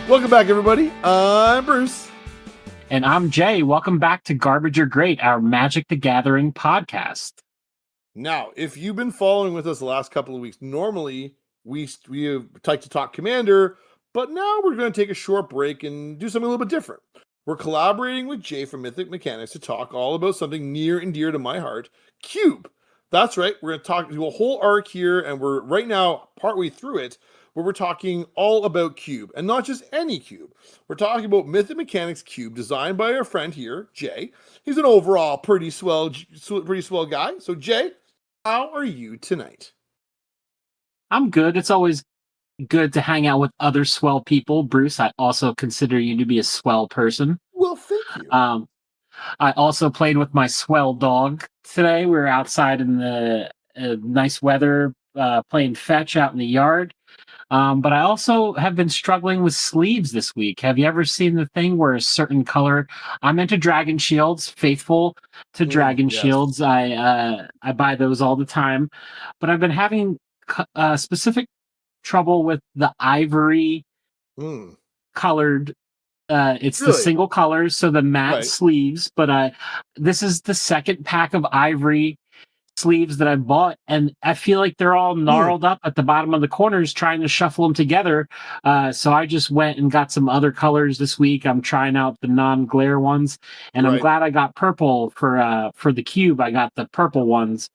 Welcome back, everybody. I'm Bruce. And I'm Jay. Welcome back to Garbage or Great, our Magic the Gathering podcast. Now, if you've been following with us the last couple of weeks, normally we like to talk Commander, but now we're going to take a short break and do something a little bit different. We're collaborating with Jay from Mythic Mechanics to talk all about something near and dear to my heart, Cube. That's right. We're going to do a whole arc here, and we're right now partway through it, where we're talking all about Cube, and not just any Cube. We're talking about Mythic Mechanics Cube, designed by our friend here, Jay. He's an overall pretty swell guy. So, Jay, how are you tonight? I'm good. It's always good to hang out with other swell people. Bruce, I also consider you to be a swell person. Well, thank you. I also played with my swell dog today. We were outside in the nice weather, playing fetch out in the yard. But I also have been struggling with sleeves this week. Have you ever seen the thing where a certain color? I'm into Dragon Shields, faithful to Dragon Shields. I buy those all the time, but I've been having specific trouble with the ivory colored. It's really? The single colors, so the matte sleeves. But this is the second pack of ivory sleeves that I bought, and I feel like they're all gnarled up at the bottom of the corners trying to shuffle them together. So I just went and got some other colors this week. I'm trying out the non-glare ones, and I'm glad I got purple for the cube. I got the purple ones.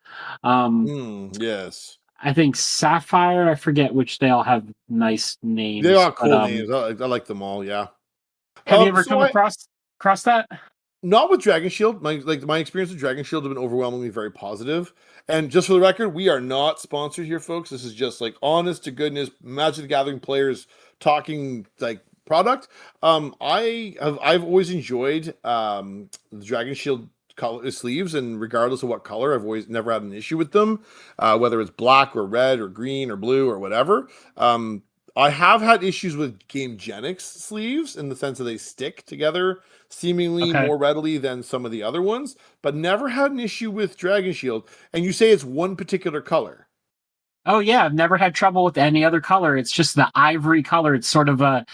Yes. I think Sapphire, I forget which, they all have nice names. They are cool names. I like them all, yeah. Have you ever come across that? Not with Dragon Shield. My experience with Dragon Shield have been overwhelmingly very positive. And just for the record, we are not sponsored here, folks. This is just like honest to goodness Magic the Gathering players talking like product. I've always enjoyed the Dragon Shield color sleeves, and regardless of what color, I've always never had an issue with them, whether it's black or red or green or blue or whatever. I have had issues with Gamegenics sleeves in the sense that they stick together seemingly more readily than some of the other ones, but never had an issue with Dragon Shield. And you say it's one particular color. Oh yeah, I've never had trouble with any other color. It's just the ivory color. It's sort of a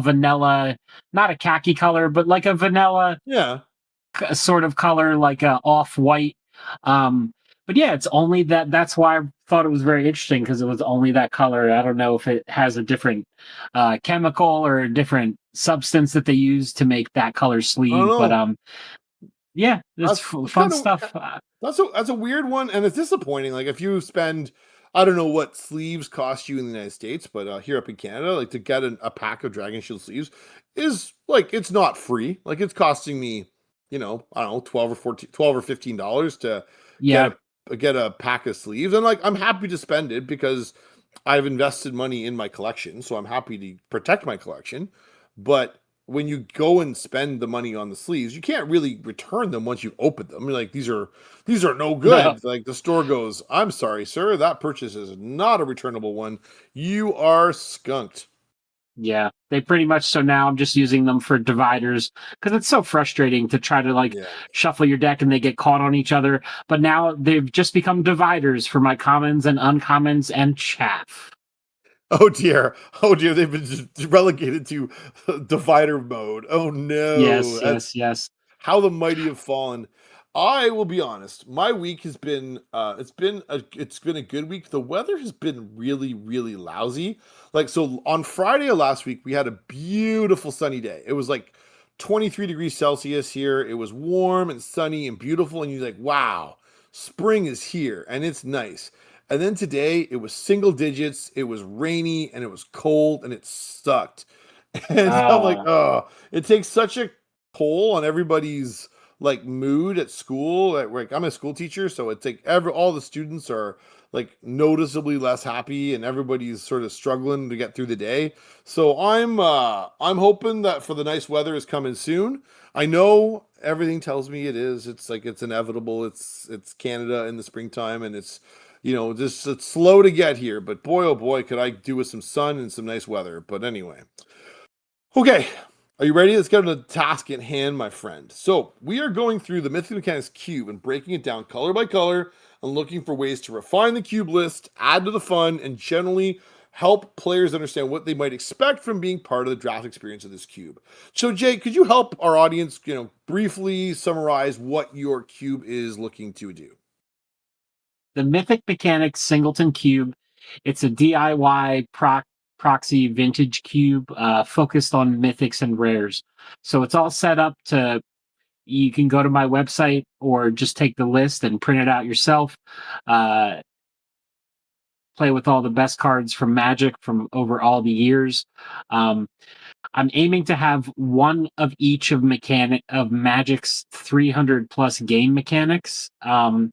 vanilla, not a khaki color, but like a vanilla sort of color, like a off-white. But yeah, it's only that. That's why I thought it was very interesting, because it was only that color. I don't know if it has a different chemical or a different substance that they use to make that color sleeve. But yeah, it's fun stuff. That's a weird one, and it's disappointing. Like if you spend, I don't know what sleeves cost you in the United States, but here up in Canada, like to get a pack of Dragon Shield sleeves is like, it's not free. Like it's costing me, I don't know, $12 or $15 to get a pack of sleeves. And like, I'm happy to spend it because I've invested money in my collection. So I'm happy to protect my collection. But when you go and spend the money on the sleeves, you can't really return them once you open them. You're like, these are no good. No. Like the store goes, I'm sorry, sir, that purchase is not a returnable one. You are skunked. Yeah, they pretty much. So now I'm just using them for dividers, because it's so frustrating to try to shuffle your deck and they get caught on each other. But now they've just become dividers for my commons and uncommons and chaff. Oh dear, they've been relegated to divider mode. Oh no. Yes. How the mighty have fallen. I will be honest, my week has been it's been a good week. The weather has been really, really lousy. Like, so on Friday of last week, we had a beautiful sunny day. It was like 23 degrees Celsius here. It was warm and sunny and beautiful, and you're like, wow, spring is here and it's nice. And then today it was single digits, it was rainy, and it was cold, and it sucked. And I'm like, oh, it takes such a toll on everybody's like mood at school. Like, I'm a school teacher, so it's like all the students are like noticeably less happy, and everybody's sort of struggling to get through the day. So I'm hoping that for the nice weather is coming soon. I know everything tells me it is. It's like, it's inevitable. It's Canada in the springtime, and it's it's slow to get here, but boy, oh boy, could I do with some sun and some nice weather. But anyway, okay. Are you ready? Let's get to the task at hand, my friend. So we are going through the Mythic Mechanics cube and breaking it down color by color and looking for ways to refine the cube list, add to the fun, and generally help players understand what they might expect from being part of the draft experience of this cube. So, Jay, could you help our audience, briefly summarize what your cube is looking to do? The Mythic Mechanics Singleton Cube. It's a DIY proxy vintage cube focused on mythics and rares. So it's all set up to, you can go to my website or just take the list and print it out yourself. Uh, Play with all the best cards from Magic from over all the years. Um, I'm aiming to have one of each of Magic's 300 plus game mechanics. The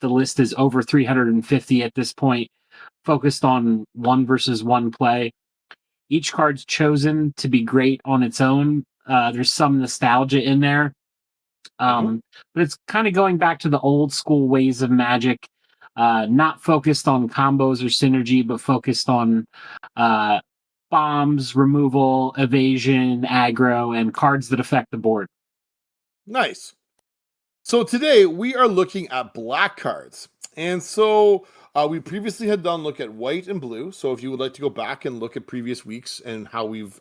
list is over 350 at this point, focused on one versus one play. Each card's chosen to be great on its own. There's some nostalgia in there, Mhm. but it's kind of going back to the old school ways of Magic, not focused on combos or synergy, but focused on uh, bombs, removal, evasion, aggro, and cards that affect the board. Nice. So today we are looking at black cards. And so we previously had done look at white and blue. So if you would like to go back and look at previous weeks and how we've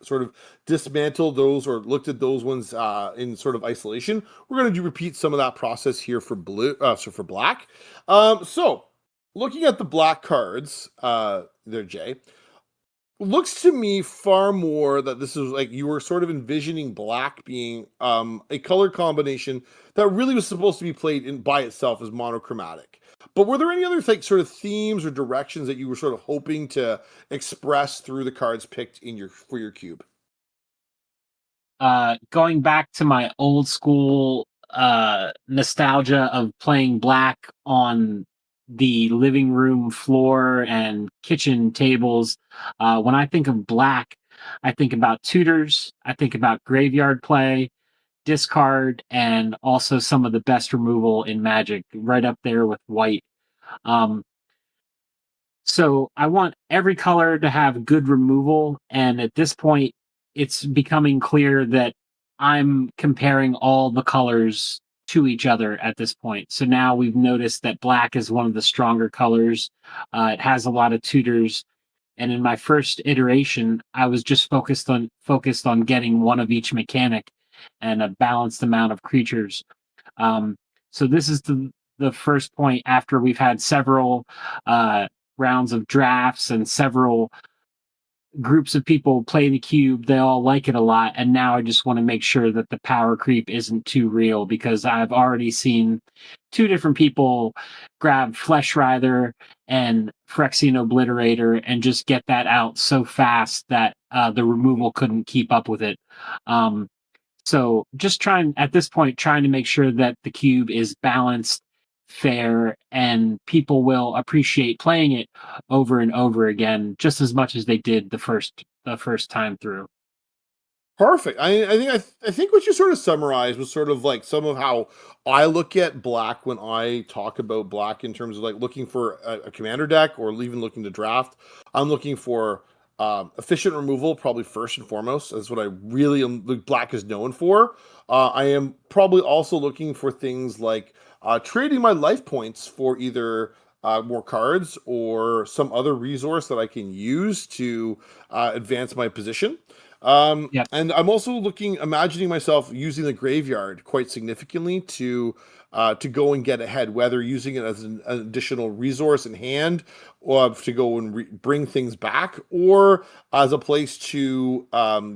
sort of dismantled those or looked at those ones in sort of isolation, we're going to repeat some of that process here for blue. So for black. So looking at the black cards, there, Jay, looks to me far more that this is like you were sort of envisioning black being a color combination that really was supposed to be played in by itself as monochromatic. But were there any other like sort of themes or directions that you were sort of hoping to express through the cards picked in your for your cube? Going back to my old school nostalgia of playing black on the living room floor and kitchen tables. When I think of black, I think about tutors, I think about graveyard play, discard, and also some of the best removal in Magic, right up there with white. Um, so I want every color to have good removal. And at this point, it's becoming clear that I'm comparing all the colors to each other at this point. So now we've noticed that black is one of the stronger colors. It has a lot of tutors. And in my first iteration, I was just focused on getting one of each mechanic and a balanced amount of creatures. Um, so this is the first point after we've had several uh, rounds of drafts and several groups of people play the cube. They all like it a lot, and now I just want to make sure that the power creep isn't too real because I've already seen two different people grab Flesh Writher and Phyrexian Obliterator and just get that out so fast that the removal couldn't keep up with it. Um, so just trying at this point, trying to make sure that the cube is balanced, fair, and people will appreciate playing it over and over again, just as much as they did the first time through. Perfect. I think what you sort of summarized was sort of like some of how I look at black when I talk about black in terms of like looking for a commander deck or even looking to draft. I'm looking for efficient removal, probably first and foremost. That's what I really am. The black is known for. I am probably also looking for things like trading my life points for either more cards or some other resource that I can use to advance my position. Yep. And I'm also imagining myself using the graveyard quite significantly to go and get ahead, whether using it as an additional resource in hand, or to go and bring things back, or as a place to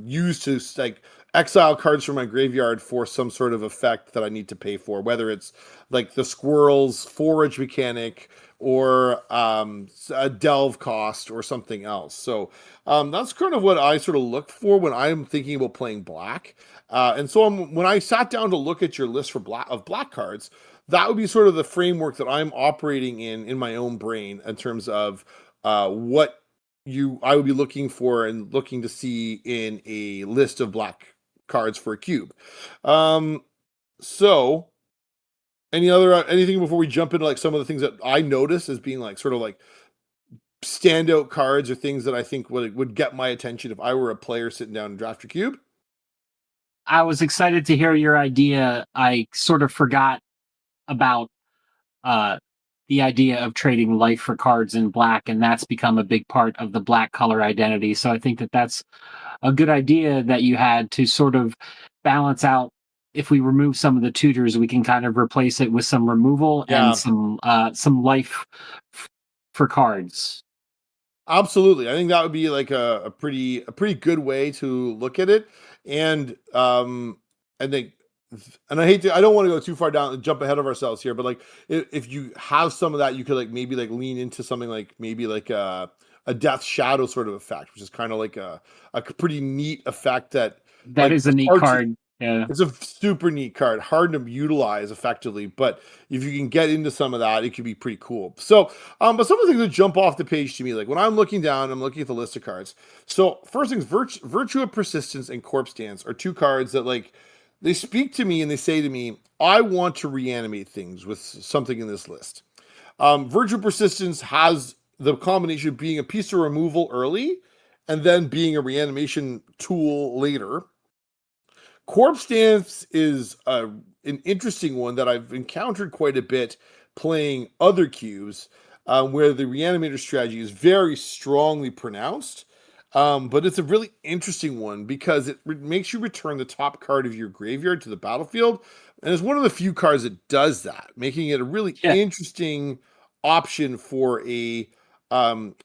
use to like exile cards from my graveyard for some sort of effect that I need to pay for, whether it's like the squirrel's forage mechanic or a delve cost or something else. So that's kind of what I sort of look for when I'm thinking about playing black. And so when I sat down to look at your list for black cards, that would be sort of the framework that I'm operating in my own brain in terms of what you I would be looking for and looking to see in a list of black cards for a cube. Um, so anything before we jump into like some of the things that I notice as being like sort of like standout cards or things that I think would get my attention if I were a player sitting down and draft your cube? I was excited to hear your idea. I sort of forgot about the idea of trading life for cards in black, and that's become a big part of the black color identity. So I think that that's a good idea that you had to sort of balance out. If we remove some of the tutors, we can kind of replace it with some removal and Yeah, some life f- for cards. absolutely. I think that would be like a pretty good way to look at it. And I think, and I don't want to go too far down and jump ahead of ourselves here, but like if you have some of that, you could like maybe like lean into something like maybe like a death shadow sort of effect, which is kind of like a pretty neat effect that That like is a it's neat hard to, card. Yeah. it's a super neat card, hard to utilize effectively, but if you can get into some of that, it could be pretty cool. So, but some of the things that jump off the page to me, like when I'm looking down, I'm looking at the list of cards. So, first things, Virtue of Persistence and Corpse Dance are two cards that like they speak to me and they say to me, I want to reanimate things with something in this list. Virtue of Persistence has the combination of being a piece of removal early and then being a reanimation tool later. Corpse Dance is an interesting one that I've encountered quite a bit playing other cubes, where the reanimator strategy is very strongly pronounced. But it's a really interesting one because it makes you return the top card of your graveyard to the battlefield. And it's one of the few cards that does that, making it a really Yeah. interesting option for a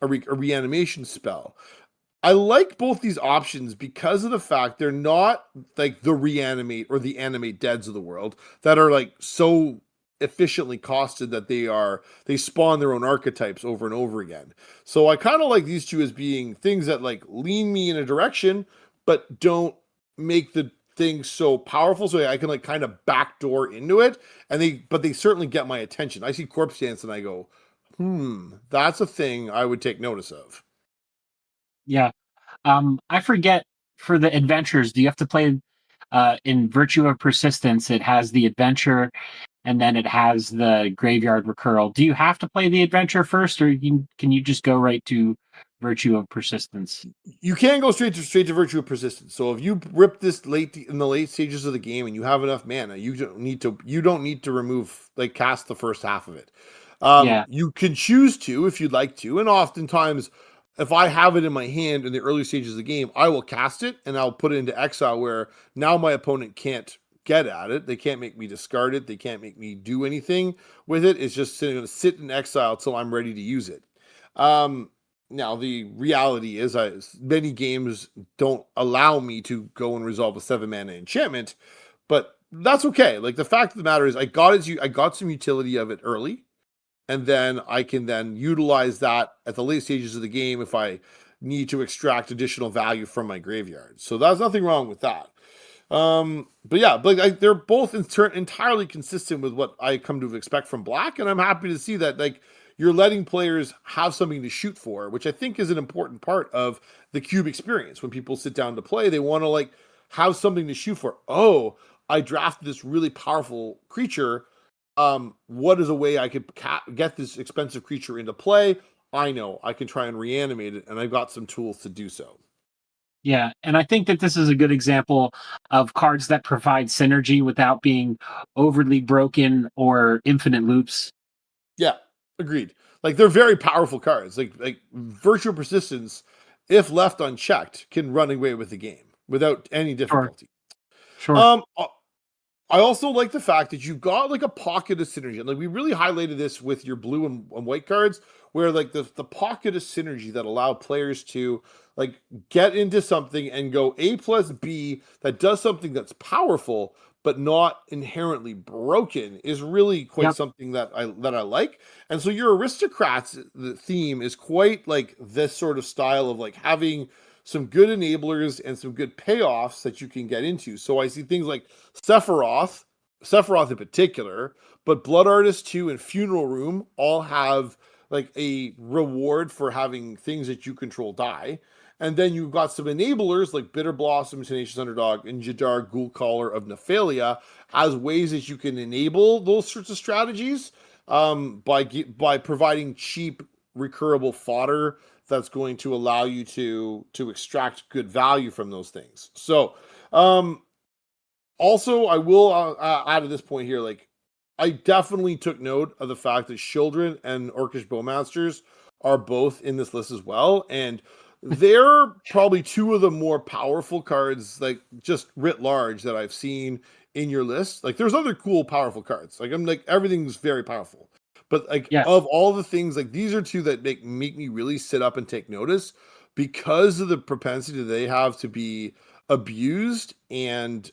reanimation spell. I like both these options because of the fact they're not like the reanimate or the animate deads of the world that are like so efficiently costed that they spawn their own archetypes over and over again. So I kind of like these two as being things that like lean me in a direction but don't make the thing so powerful so I can like kind of backdoor into it, and they certainly get my attention. I see Corpse Dance and I go, that's a thing I would take notice of. Yeah. I forget, for the adventures, do you have to play in Virtue of Persistence? It has the adventure and then it has the graveyard recurral. Do you have to play the adventure first, or can you just go right to Virtue of Persistence? You can go straight to Virtue of Persistence. So if you rip this late in the late stages of the game and you have enough mana, you don't need to remove like cast the first half of it. Yeah. You can choose to if you'd like to, and oftentimes if I have it in my hand in the early stages of the game, I will cast it and I'll put it into exile where now my opponent can't get at it. They can't make me discard it. They can't make me do anything with it. It's just going to sit in exile till I'm ready to use it. Um, Now, the reality is, many games don't allow me to go and resolve a 7 mana enchantment, but that's okay. Like the fact of the matter is, I got some utility of it early, and then I can then utilize that at the late stages of the game if I need to extract additional value from my graveyard. So there's nothing wrong with that. But yeah, but like, they're both entirely consistent with what I come to expect from Black, and I'm happy to see that like you're letting players have something to shoot for, which I think is an important part of the cube experience. When people sit down to play, they want to like have something to shoot for. Oh, I drafted this really powerful creature. What is a way I could get this expensive creature into play? I know I can try and reanimate it, and I've got some tools to do so. Yeah, and I think that this is a good example of cards that provide synergy without being overly broken or infinite loops. Yeah, agreed. Like they're very powerful cards. Like Virtual Persistence, if left unchecked, can run away with the game without any Sure, difficulty. sure. Um, I also like the fact that you've got like a pocket of synergy. And like we really highlighted this with your blue and white cards, where like the pocket of synergy that allow players to like get into something and go A plus B that does something that's powerful but not inherently broken is really quite Yep. something that I like. And so your aristocrats the theme is quite like this sort of style of like having some good enablers and some good payoffs that you can get into. So I see things like Sephiroth, Sephiroth in particular, but Blood Artist 2 and Funeral Room all have like a reward for having things that you control die. And then you've got some enablers like Bitter Blossom, Tenacious Underdog, and Jadar Ghoul Caller of Nephalia as ways that you can enable those sorts of strategies by providing cheap recurable fodder that's going to allow you to extract good value from those things. So, also I will add at this point here, like I definitely took note of the fact that Children and Orcish Bowmasters are both in this list as well, and they're probably two of the more powerful cards, like just writ large, that I've seen in your list. Like, there's other cool, powerful cards. Like, I'm like everything's very powerful, but like Yes. of all the things, like these are two that make me really sit up and take notice because of the propensity they have to be abused and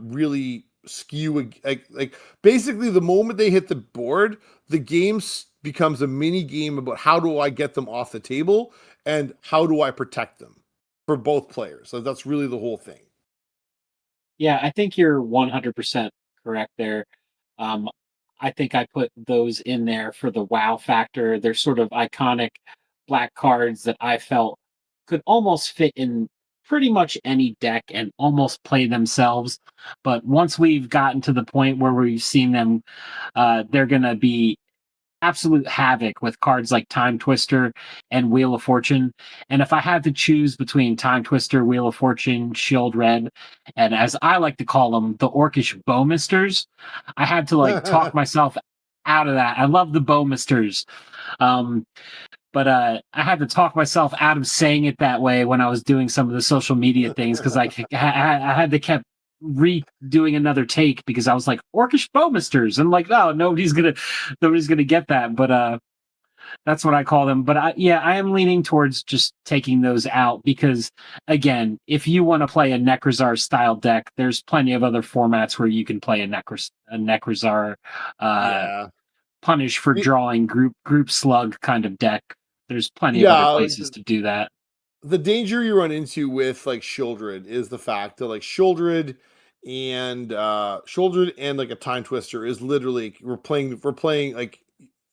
really skew like basically the moment they hit the board, the game becomes a mini game about how do I get them off the table and how do I protect them for both players. So that's really the whole thing. Yeah, I think you're 100% correct there. Um, I think I put those in there for the wow factor. They're sort of iconic black cards that I felt could almost fit in pretty much any deck and almost play themselves. But once we've gotten to the point where we've seen them, they're going to be absolute havoc with cards like Time Twister and Wheel of Fortune. And if I had to choose between Time Twister, Wheel of Fortune, Shield Red, and as I like to call them, the Orcish Bowmisters, I had to like talk myself out of that. I love the Bowmisters. Um, but I had to talk myself out of saying it that way when I was doing some of the social media things because I had to kept redoing another take because I was like Orcish Bowmisters and like no nobody's gonna get that, but that's what I call them. But I am leaning towards just taking those out because again, if you want to play a Necrozar style deck, there's plenty of other formats where you can play a Necrozar uh, Yeah. punish for drawing group slug kind of deck. There's plenty of other Yeah, like places to do that. the danger you run into with like Shieldred is the fact that like Shieldred and like a Time Twister is literally we're playing like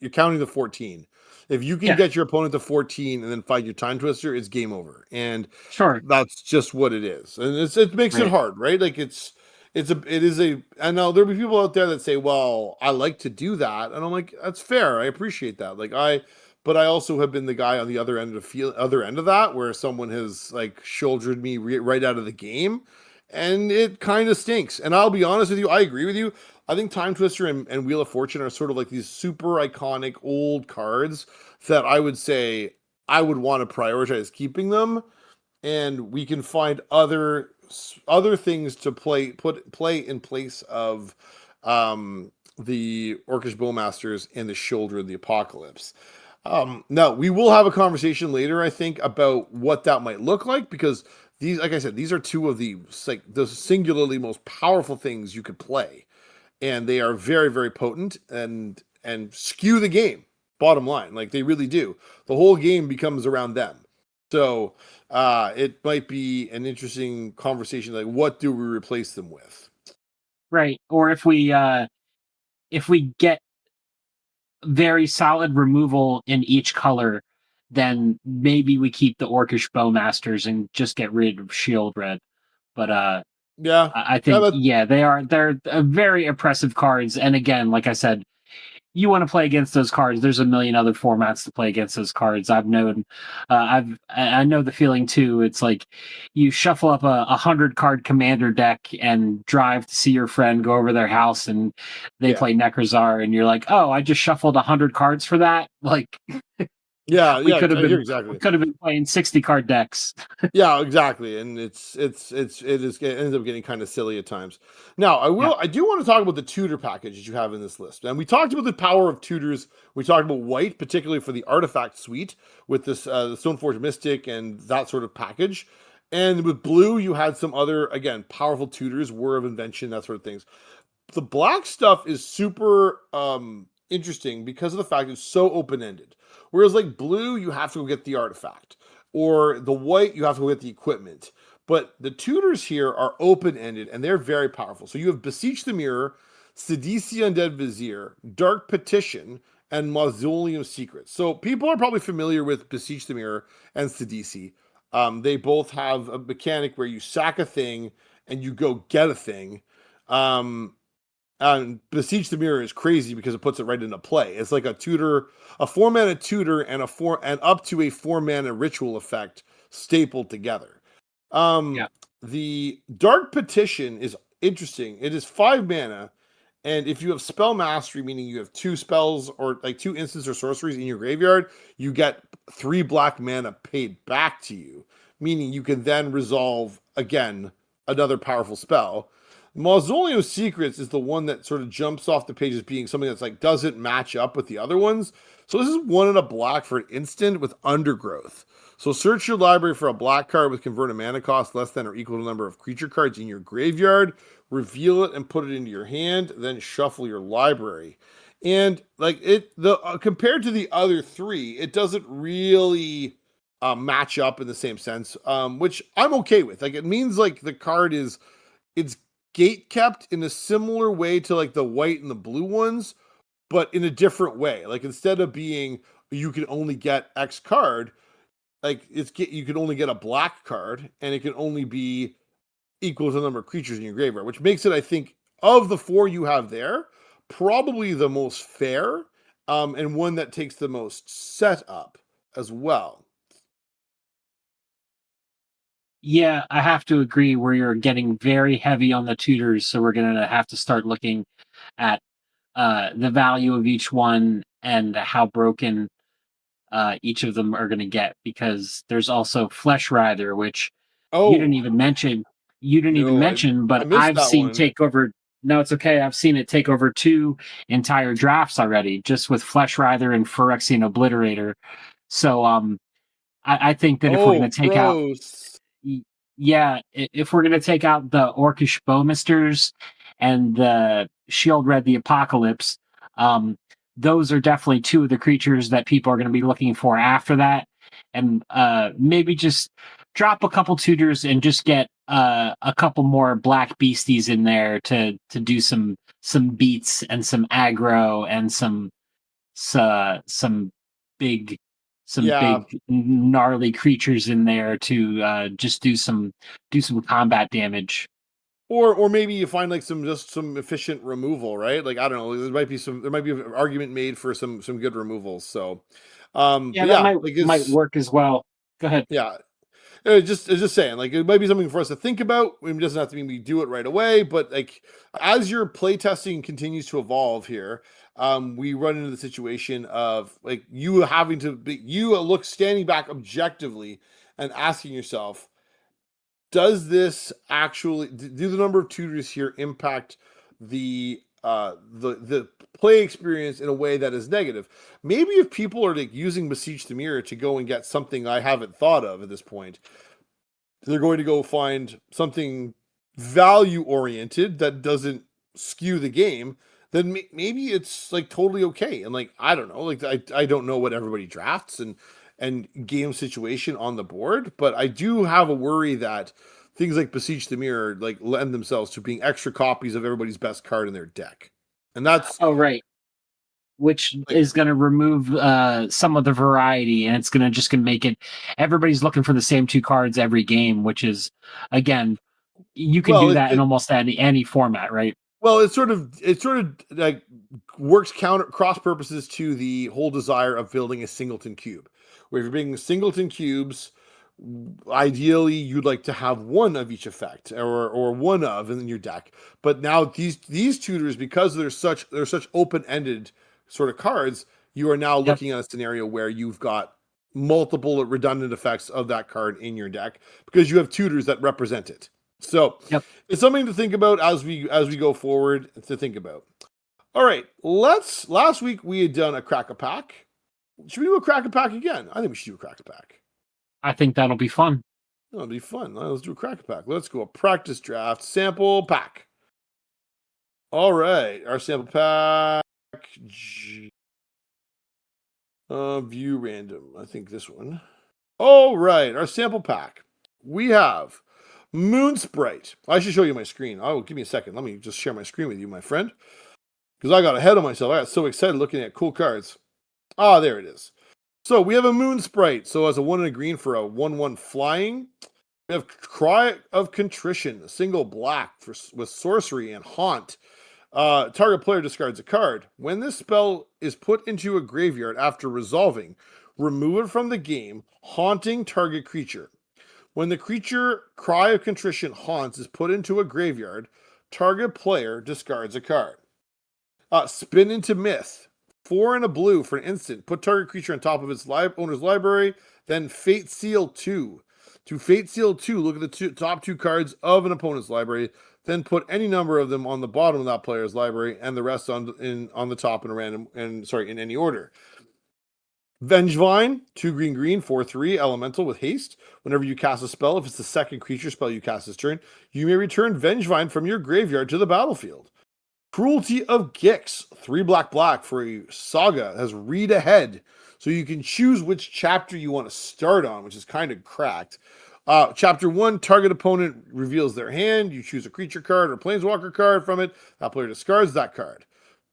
you're counting the 14. If you can Yeah, get your opponent to 14 and then fight your Time Twister, it's game over. And sure. that's just what it is. And it makes it Right. hard, right? Like it is a I know there'll be people out there that say, well, I like to do that. And I'm like, that's fair. I appreciate that. But I also have been the guy on the other end of that, where someone has like shouldered me right out of the game, and it kind of stinks. And I'll be honest with you, I agree with you. I think Time Twister and Wheel of Fortune are sort of like these super iconic old cards that I would say I would want to prioritize keeping them, and we can find other things to play in place of the Orcish Bowmasters and the Shoulder of the Apocalypse. No, we will have a conversation later, I think, about what that might look like because these, like I said, these are two of the singularly most powerful things you could play, and they are very, very potent and skew the game. Bottom line, like they really do. The whole game becomes around them. So it might be an interesting conversation. Like, what do we replace them with? Right. Or if we get very solid removal in each color, then maybe we keep the Orcish Bowmasters and just get rid of Shield Red. But Yeah, I yeah, think yeah, they're very oppressive cards. And again, like I said, you want to play against those cards. There's a million other formats to play against those cards. I've known, I know the feeling too. It's like you shuffle up a 100 card commander deck and drive to see your friend, go over their house, and they yeah, play Necrozar, and you're like, oh, I just shuffled 100 cards for that. Like yeah, we yeah. could have I hear been we exactly. could have been playing 60 card decks. Yeah, exactly, and it ends up getting kind of silly at times. Now, Yeah, I do want to talk about the tutor package that you have in this list, and we talked about the power of tutors. We talked about white, particularly for the artifact suite with this the Stoneforge Mystic and that sort of package, and with blue you had some other again powerful tutors, War of Invention, that sort of things. The black stuff is super interesting because of the fact it's so open ended. Whereas like blue, you have to go get the artifact, or the white, you have to go get the equipment. But the tutors here are open ended and they're very powerful. So you have Beseech the Mirror, Sidisi Undead Vizier, Dark Petition, and Mausoleum Secrets. So people are probably familiar with Beseech the Mirror and Sidisi. They both have a mechanic where you sack a thing and you go get a thing. Um, and Beseech the Mirror is crazy because it puts it right into play. It's like a tutor, a 4 mana tutor, and up to a 4 mana ritual effect stapled together. yeah, The Dark Petition is interesting. It is 5 mana, And if you have spell mastery, meaning you have 2 spells or like 2 instants or sorceries in your graveyard, you get 3 black mana paid back to you, meaning you can then resolve again another powerful spell. Mausoleum's Secrets is the one that sort of jumps off the page as being something that's like doesn't match up with the other ones. So this is 1 and a black for an instant with Undergrowth. So search your library for a black card with converted mana cost less than or equal to the number of creature cards in your graveyard, reveal it and put it into your hand, then shuffle your library. And like compared to the other 3, it doesn't really match up in the same sense, which I'm okay with. Like it means like the card it's gate kept in a similar way to like the white and the blue ones, but in a different way. Like instead of being you can only get X card, like you can only get a black card, and it can only be equal to the number of creatures in your graveyard, which makes it, I think, of the 4 you have there, probably the most fair, and one that takes the most setup as well. Yeah, I have to agree where you're getting very heavy on the tutors, so we're going to have to start looking at the value of each one and how broken each of them are going to get, because there's also Flesh Rider, which you didn't Oh, even mention. You didn't even no, mention, I but missed I've that seen one. take over. No, it's okay. I've seen it take over 2 entire drafts already, just with Flesh Rider and Phyrexian Obliterator. So, I think that if we're Oh, going to take out gross. yeah, if we're gonna take out the Orcish Bowmisters and the Shield Red the Apocalypse, um, those are definitely 2 of the creatures that people are gonna be looking for after that. And maybe just drop a couple tutors and just get a couple more black beasties in there to do some beats and some aggro and some big some Yeah, big gnarly creatures in there to just do some combat damage. or maybe you find like some efficient removal, right? Like I don't know, there might be an argument made for some good removals. So, Yeah, but that yeah, might like might it's work as well. Go ahead. yeah, it's just saying, like, it might be something for us to think about. It doesn't have to mean we do it right away, but like, as your playtesting continues to evolve here, we run into the situation of like you having to be, you look standing back objectively and asking yourself, does this actually do the number of tutors here impact the play experience in a way that is negative? Maybe if people are like using Besiege the Mirror to go and get something I haven't thought of at this point, they're going to go find something value oriented that doesn't skew the game, then maybe it's like totally okay. And like I don't know, like I don't know what everybody drafts and game situation on the board, but I do have a worry that things like Besiege the Mirror like lend themselves to being extra copies of everybody's best card in their deck. And that's Oh, right. Which like, is going to remove some of the variety, and it's going to just going to make it everybody's looking for the same 2 cards every game, which is, again, you can well, do that in almost any format, right? well, it sort of like works counter cross purposes to the whole desire of building a singleton cube. Where if you're building singleton cubes, ideally you'd like to have one of each effect or one of in your deck. But now these tutors, because they're such open-ended sort of cards, you are now Yep. looking at a scenario where you've got multiple redundant effects of that card in your deck because you have tutors that represent it. So Yep. it's something to think about as we go forward to think about. All right, last week we had done a crack a pack. Should we do a crack a pack again? I think we should do a crack a pack. I think that'll be fun. That'll be fun. Let's do a crack a pack. Let's go a practice draft sample pack. All right, our sample pack. View random. I think this one. All right, our sample pack. We have Moon Sprite. I should show you my screen. Oh, give me a second. Let me just share my screen with you, my friend. Because I got ahead of myself. I got so excited looking at cool cards. Ah, there it is. So we have a Moon Sprite. So as a 1 and a green for a 1/1 flying. We have Cry of Contrition, a single black with sorcery and haunt. Target player discards a card. When this spell is put into a graveyard after resolving, remove it from the game, haunting target creature. When the creature Cry of Contrition haunts is put into a graveyard, target player discards a card. Spin into Myth. 4 and a blue for an instant. Put target creature on top of its owner's library. Then Fate Seal 2. To Fate Seal 2, look at the top 2 cards of an opponent's library. Then put any number of them on the bottom of that player's library, and the rest on the top in any order. Vengevine, 2 green, 4/3 elemental with haste. Whenever you cast a spell, if it's the second creature spell you cast this turn, you may return Vengevine from your graveyard to the battlefield. Cruelty of Gix, 3 black for a saga. It has read ahead, so you can choose which chapter you want to start on, which is kind of cracked. Chapter 1, target opponent reveals their hand. You choose a creature card or planeswalker card from it. That player discards that card.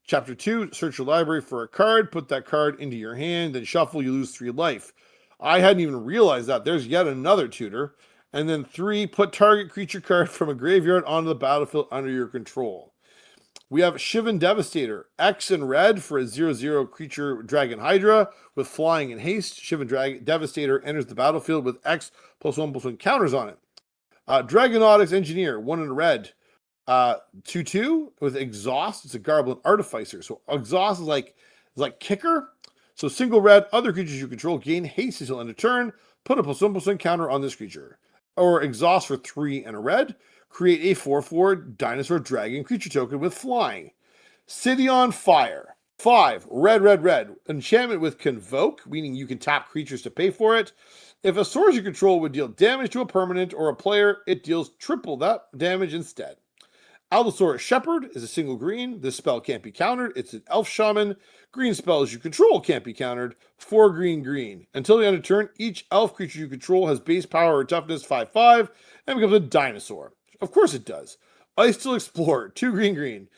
Chapter 2, search your library for a card. Put that card into your hand. Then shuffle. You lose 3 life. I hadn't even realized that. There's yet another tutor. And then 3, put target creature card from a graveyard onto the battlefield under your control. We have Shivan Devastator, X and red for a 0/0 creature Dragon Hydra with flying and haste. Shivan Devastator enters the battlefield with X +1/+1 counters on it. Dragonautics Engineer, 1 and red, 2/2 with exhaust. It's a Garblin Artificer. So exhaust is like kicker. So single red, other creatures you control gain haste until end of turn. Put a +1/+1 counter on this creature. Or exhaust for 3 and a red. Create a 4/4 dinosaur dragon creature token with flying. City on Fire. 5, red. Enchantment with Convoke, meaning you can tap creatures to pay for it. If a source you control would deal damage to a permanent or a player, it deals triple that damage instead. Allosaurus Shepherd is a single green. This spell can't be countered. It's an elf shaman. Green spells you control can't be countered. 4 green. Until the end of turn, each elf creature you control has base power or toughness 5/5 and becomes a dinosaur. Of course it does. Ice Still Explorer, 2 green.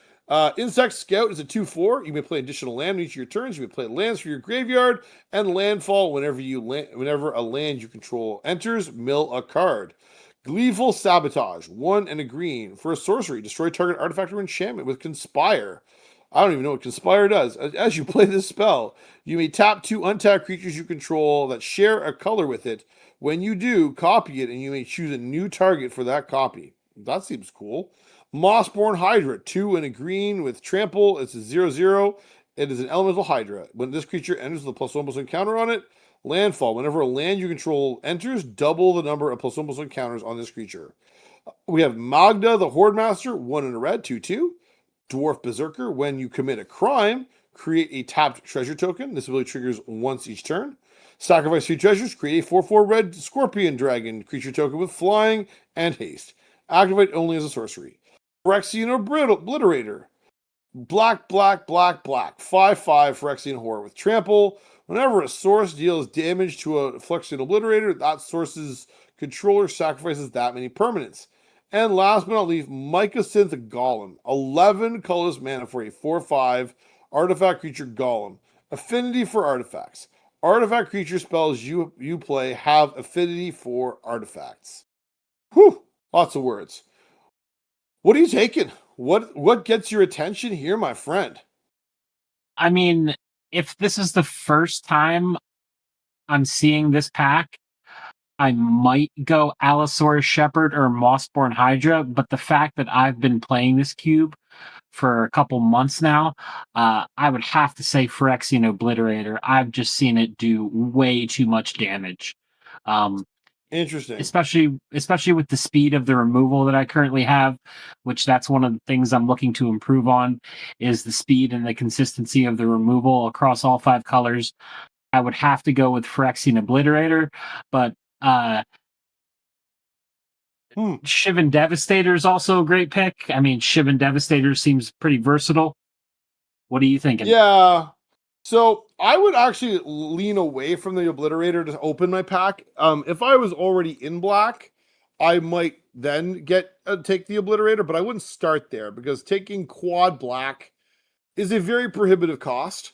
Insect Scout is a 2/4. You may play additional land on each of your turns. You may play lands for your graveyard and landfall whenever a land you control enters. Mill a card. Gleeful Sabotage, 1 and a green for a sorcery. Destroy target artifact or enchantment with Conspire. I don't even know what Conspire does. As you play this spell, you may tap 2 untapped creatures you control that share a color with it. When you do, copy it, and you may choose a new target for that copy. That seems cool. Mossborn Hydra, 2 and a green with trample. It's a 0/0. It is an elemental Hydra. When this creature enters with a +1/+1 counter on it, landfall. Whenever a land you control enters, double the number of +1/+1 counters on this creature. We have Magda, the Horde Master, 1 and a red, 2/2. Dwarf Berserker, when you commit a crime, create a tapped treasure token. This ability triggers once each turn. Sacrifice 3 treasures, create a 4/4 red Scorpion Dragon creature token with flying and haste. Activate only as a sorcery. Phyrexian Obliterator. Black. 5/5 Phyrexian Horror with trample. Whenever a source deals damage to a Phyrexian Obliterator, that source's controller sacrifices that many permanents. And last but not least, Mycosynth Golem. 11 colorless mana for a 4/5 artifact creature golem. Affinity for artifacts. Artifact creature spells you play have affinity for artifacts. Whew, lots of words. What are you taking? What gets your attention here, my friend? I mean, if this is the first time I'm seeing this pack, I might go Allosaurus Shepherd or Mossborn Hydra, but the fact that I've been playing this cube for a couple months now, I would have to say Phyrexian Obliterator. I've just seen it do way too much damage. Interesting. Especially with the speed of the removal that I currently have, which that's one of the things I'm looking to improve on, is the speed and the consistency of the removal across all 5 colors. I would have to go with Phyrexian Obliterator, but Shivan Devastator is also a great pick. I mean, Shivan Devastator seems pretty versatile. What are you thinking? Yeah. So I would actually lean away from the Obliterator to open my pack. If I was already in black, I might then take the Obliterator, but I wouldn't start there because taking quad black is a very prohibitive cost.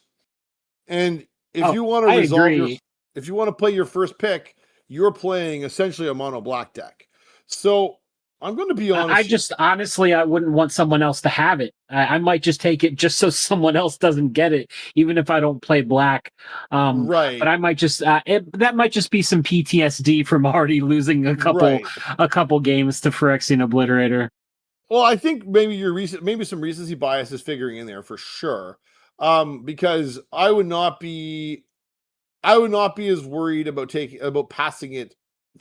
And if you want to if you want to play your first pick, you're playing essentially a mono black deck. So I'm going to be honest. I wouldn't want someone else to have it. I might just take it just so someone else doesn't get it, even if I don't play black. Right. But I might just that might just be some PTSD from already losing a couple games to Phyrexian Obliterator. Well, I think maybe some recency bias is figuring in there for sure. Because I would not be as worried about passing it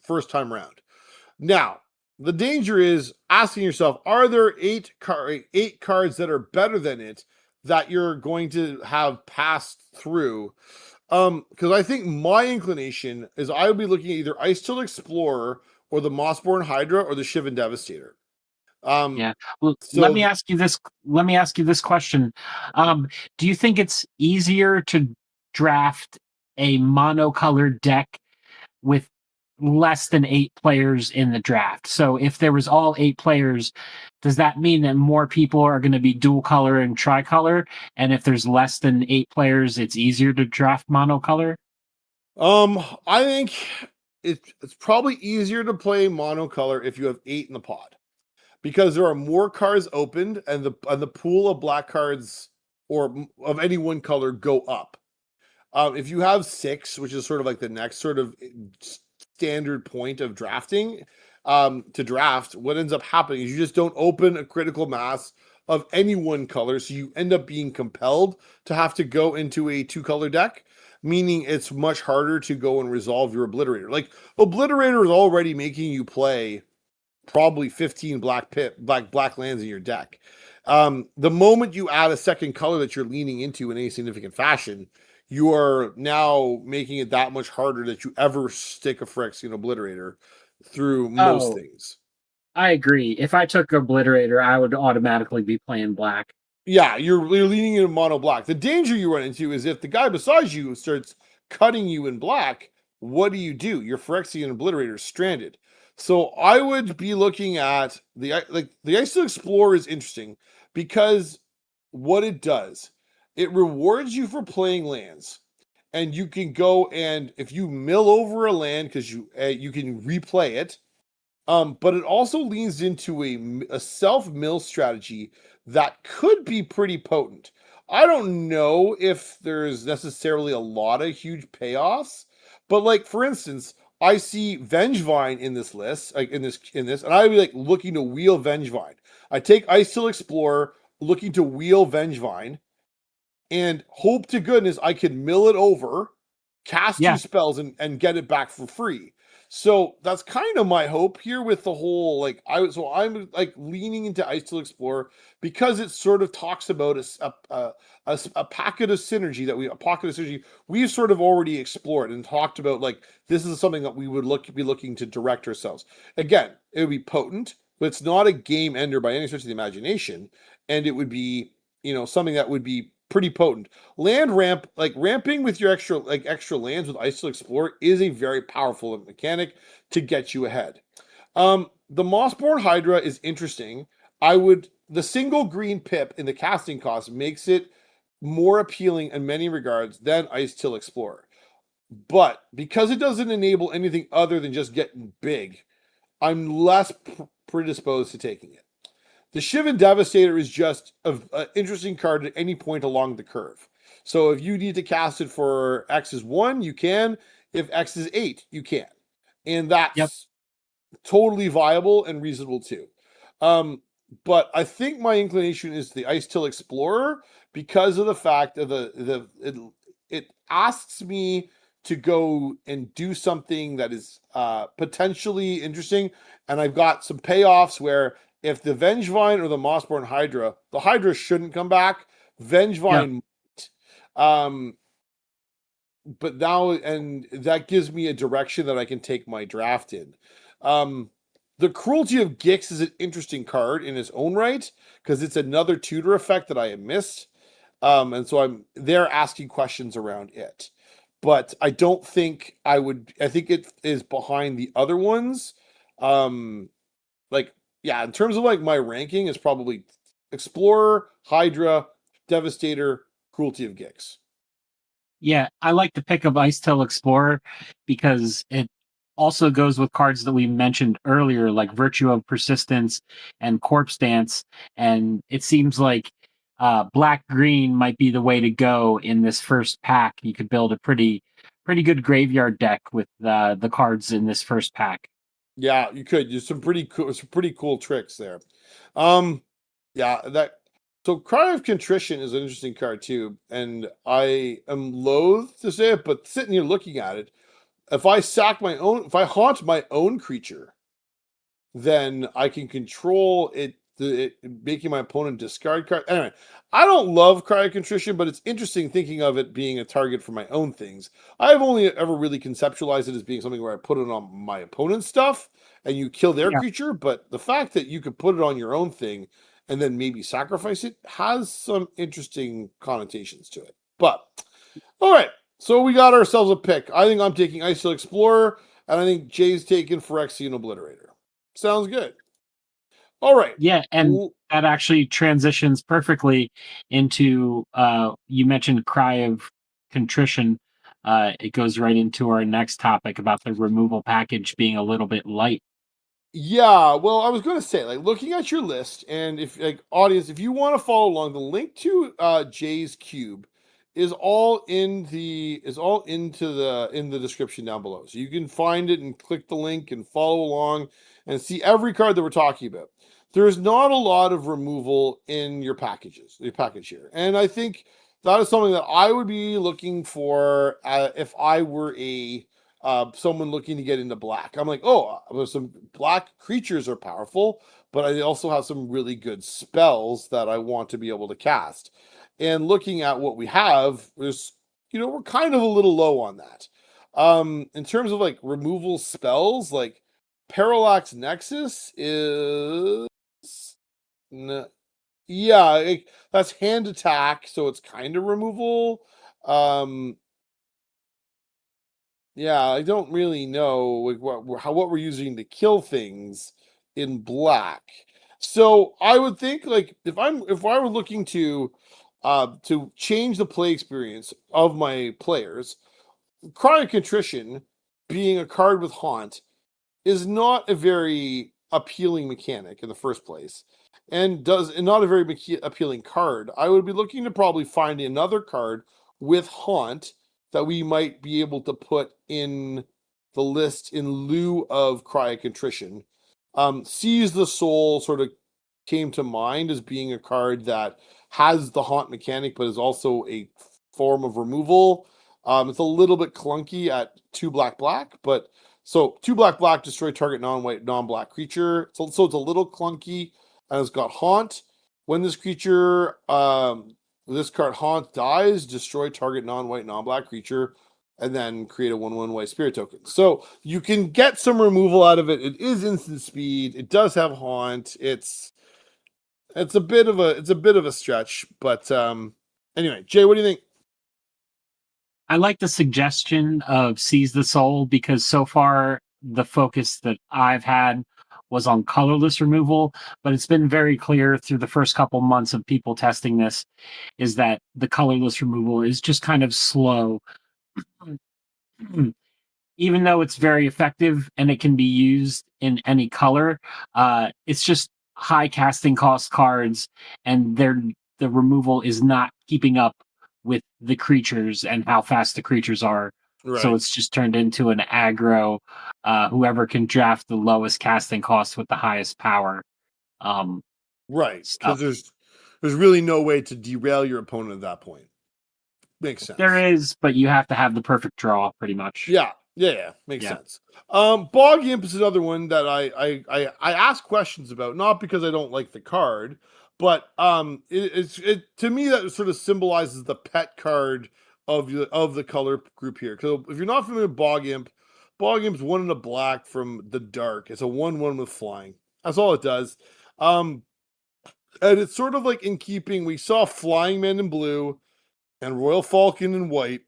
first time round. Now, the danger is asking yourself, are there eight cards that are better than it that you're going to have passed through? Because I think my inclination is I would be looking at either Ice Till Explorer or the Mossborn Hydra or the Shivan Devastator. Um, Yeah. Well, let so me ask you this. Let me ask you this question. Do you think it's easier to draft a monocolored deck with less than 8 players in the draft? So if there was all 8 players, does that mean that more people are going to be dual color and tricolor? And if there's less than 8 players, it's easier to draft monocolor? I think it's probably easier to play monocolor if you have 8 in the pod, because there are more cards opened and the pool of black cards or of any one color go up. If you have 6, which is sort of like the next sort of standard point of drafting, to draft, what ends up happening is you just don't open a critical mass of any one color, so you end up being compelled to have to go into a 2-color deck, meaning it's much harder to go and resolve your Obliterator. Like, Obliterator is already making you play probably 15 black lands in your deck. The moment you add a second color that you're leaning into in any significant fashion, you are now making it that much harder that you ever stick a Phyrexian Obliterator through most Oh, things. I agree. If I took Obliterator, I would automatically be playing black. Yeah, you're leaning into mono black. The danger you run into is if the guy beside you starts cutting you in black, what do? Your Phyrexian Obliterator is stranded. So I would be looking at the Ice to Explore is interesting because what it does, it rewards you for playing lands, and you can go and if you mill over a land because you can replay it. But it also leans into a self mill strategy that could be pretty potent. I don't know if there's necessarily a lot of huge payoffs, but like for instance, I see Vengevine in this list, like in this, and I'd be like looking to wheel Vengevine. I take Ice Till Explorer, looking to wheel Vengevine, and hope to goodness I can mill it over, cast Yeah. 2 spells, and get it back for free. So that's kind of my hope here with the whole I'm like leaning into Ice Till Explorer because it sort of talks about a pocket of synergy we've sort of already explored and talked about, like this is something that we would be looking to direct ourselves. Again, it would be potent, but it's not a game ender by any stretch of the imagination, and it would be, something that would be pretty potent. Ramping with your extra lands with Ice Till Explorer is a very powerful mechanic to get you ahead. The Mossborn Hydra is interesting. The single green pip in the casting cost makes it more appealing in many regards than Ice Till Explorer. But because it doesn't enable anything other than just getting big, I'm less predisposed to taking it. The Shivan Devastator is just an interesting card at any point along the curve. So if you need to cast it for X is 1, you can. If X is 8, you can. And Yep. that's totally viable and reasonable too. But I think my inclination is the Ice Till Explorer because of the fact of it asks me to go and do something that is potentially interesting, and I've got some payoffs where if the Vengevine or the Mossborn Hydra, the Hydra shouldn't come back. Yep. Vengevine might. But now, and that gives me a direction that I can take my draft in. The Cruelty of Gix is an interesting card in its own right because it's another tutor effect that I have missed. And so I'm there asking questions around it. But I don't think I think it is behind the other ones. Um, yeah, in terms of like my ranking, is probably Explorer, Hydra, Devastator, Cruelty of Gix. Yeah, I like the pick of Ice Till Explorer because it also goes with cards that we mentioned earlier, like Virtue of Persistence and Corpse Dance. And it seems like black green might be the way to go in this first pack. You could build a pretty good graveyard deck with the cards in this first pack. Yeah, you could. There's some pretty cool tricks there. Yeah, so Cry of Contrition is an interesting card too, and I am loath to say it, but sitting here looking at it, if I haunt my own creature, then I can control it making my opponent discard card. Anyway, I don't love Cry of Contrition, but it's interesting thinking of it being a target for my own things. I've only ever really conceptualized it as being something where I put it on my opponent's stuff and you kill their Yeah. creature, but the fact that you could put it on your own thing and then maybe sacrifice it has some interesting connotations to it. But all right, so we got ourselves a pick. I think I'm taking Icefield Explorer, and I think Jay's taking Phyrexian Obliterator. Sounds good. All right. Yeah, and that actually transitions perfectly into you mentioned Cry of Contrition. It goes right into our next topic about the removal package being a little bit light. Yeah, well, I was going to say, like, looking at your list, and if, like, audience, if you want to follow along, the link to Jay's Cube is all in the in the description down below, so you can find it and click the link and follow along and see every card that we're talking about. There's not a lot of removal in your package here, and I think that is something that I would be looking for if I were a someone looking to get into black. I'm like, oh, some black creatures are powerful, but I also have some really good spells that I want to be able to cast. And looking at what we have, we're kind of a little low on that. In terms of like removal spells, like Parallax Nexus is, yeah, that's hand attack, so it's kind of removal. Um, Yeah, I don't really know like what we're using to kill things in black. So I would think like if I were looking to change the play experience of my players, Cry of Contrition being a card with haunt is not a very appealing mechanic in the first place and not a very appealing card. I would be looking to probably find another card with haunt that we might be able to put in the list in lieu of Cry of Contrition. Seize the Soul sort of came to mind as being a card that has the haunt mechanic but is also a form of removal. It's a little bit clunky at 2 black black, but so 2 black black, destroy target non-white non-black creature. So it's a little clunky, and it's got haunt. When this card haunt dies, destroy target non-white non-black creature, and then create a 1/1 white spirit token. So you can get some removal out of it. It is instant speed. It does have haunt. It's a bit of a stretch, but anyway, Jay, what do you think? I like the suggestion of Seize the Soul because so far the focus that I've had was on colorless removal, but it's been very clear through the first couple months of people testing this is that the colorless removal is just kind of slow. Even though it's very effective and it can be used in any color, it's just high casting cost cards, and the removal is not keeping up with the creatures and how fast the creatures are. So Right. it's just turned into an aggro. Whoever can draft the lowest casting cost with the highest power um, Right, because stuff. there's really no way to derail your opponent at that point. Makes There sense. is, but you have to have the perfect draw, pretty much. Yeah, makes Yeah. sense. Bog Imp is another one that I ask questions about, not because I don't like the card, but it to me that sort of symbolizes the pet card of the color group here. Because if you're not familiar with Bog Imp's 1 and a black from the dark. It's a 1/1 with flying. That's all it does. Um, and it's sort of like in keeping. We saw Flying Men in blue and Royal Falcon in white,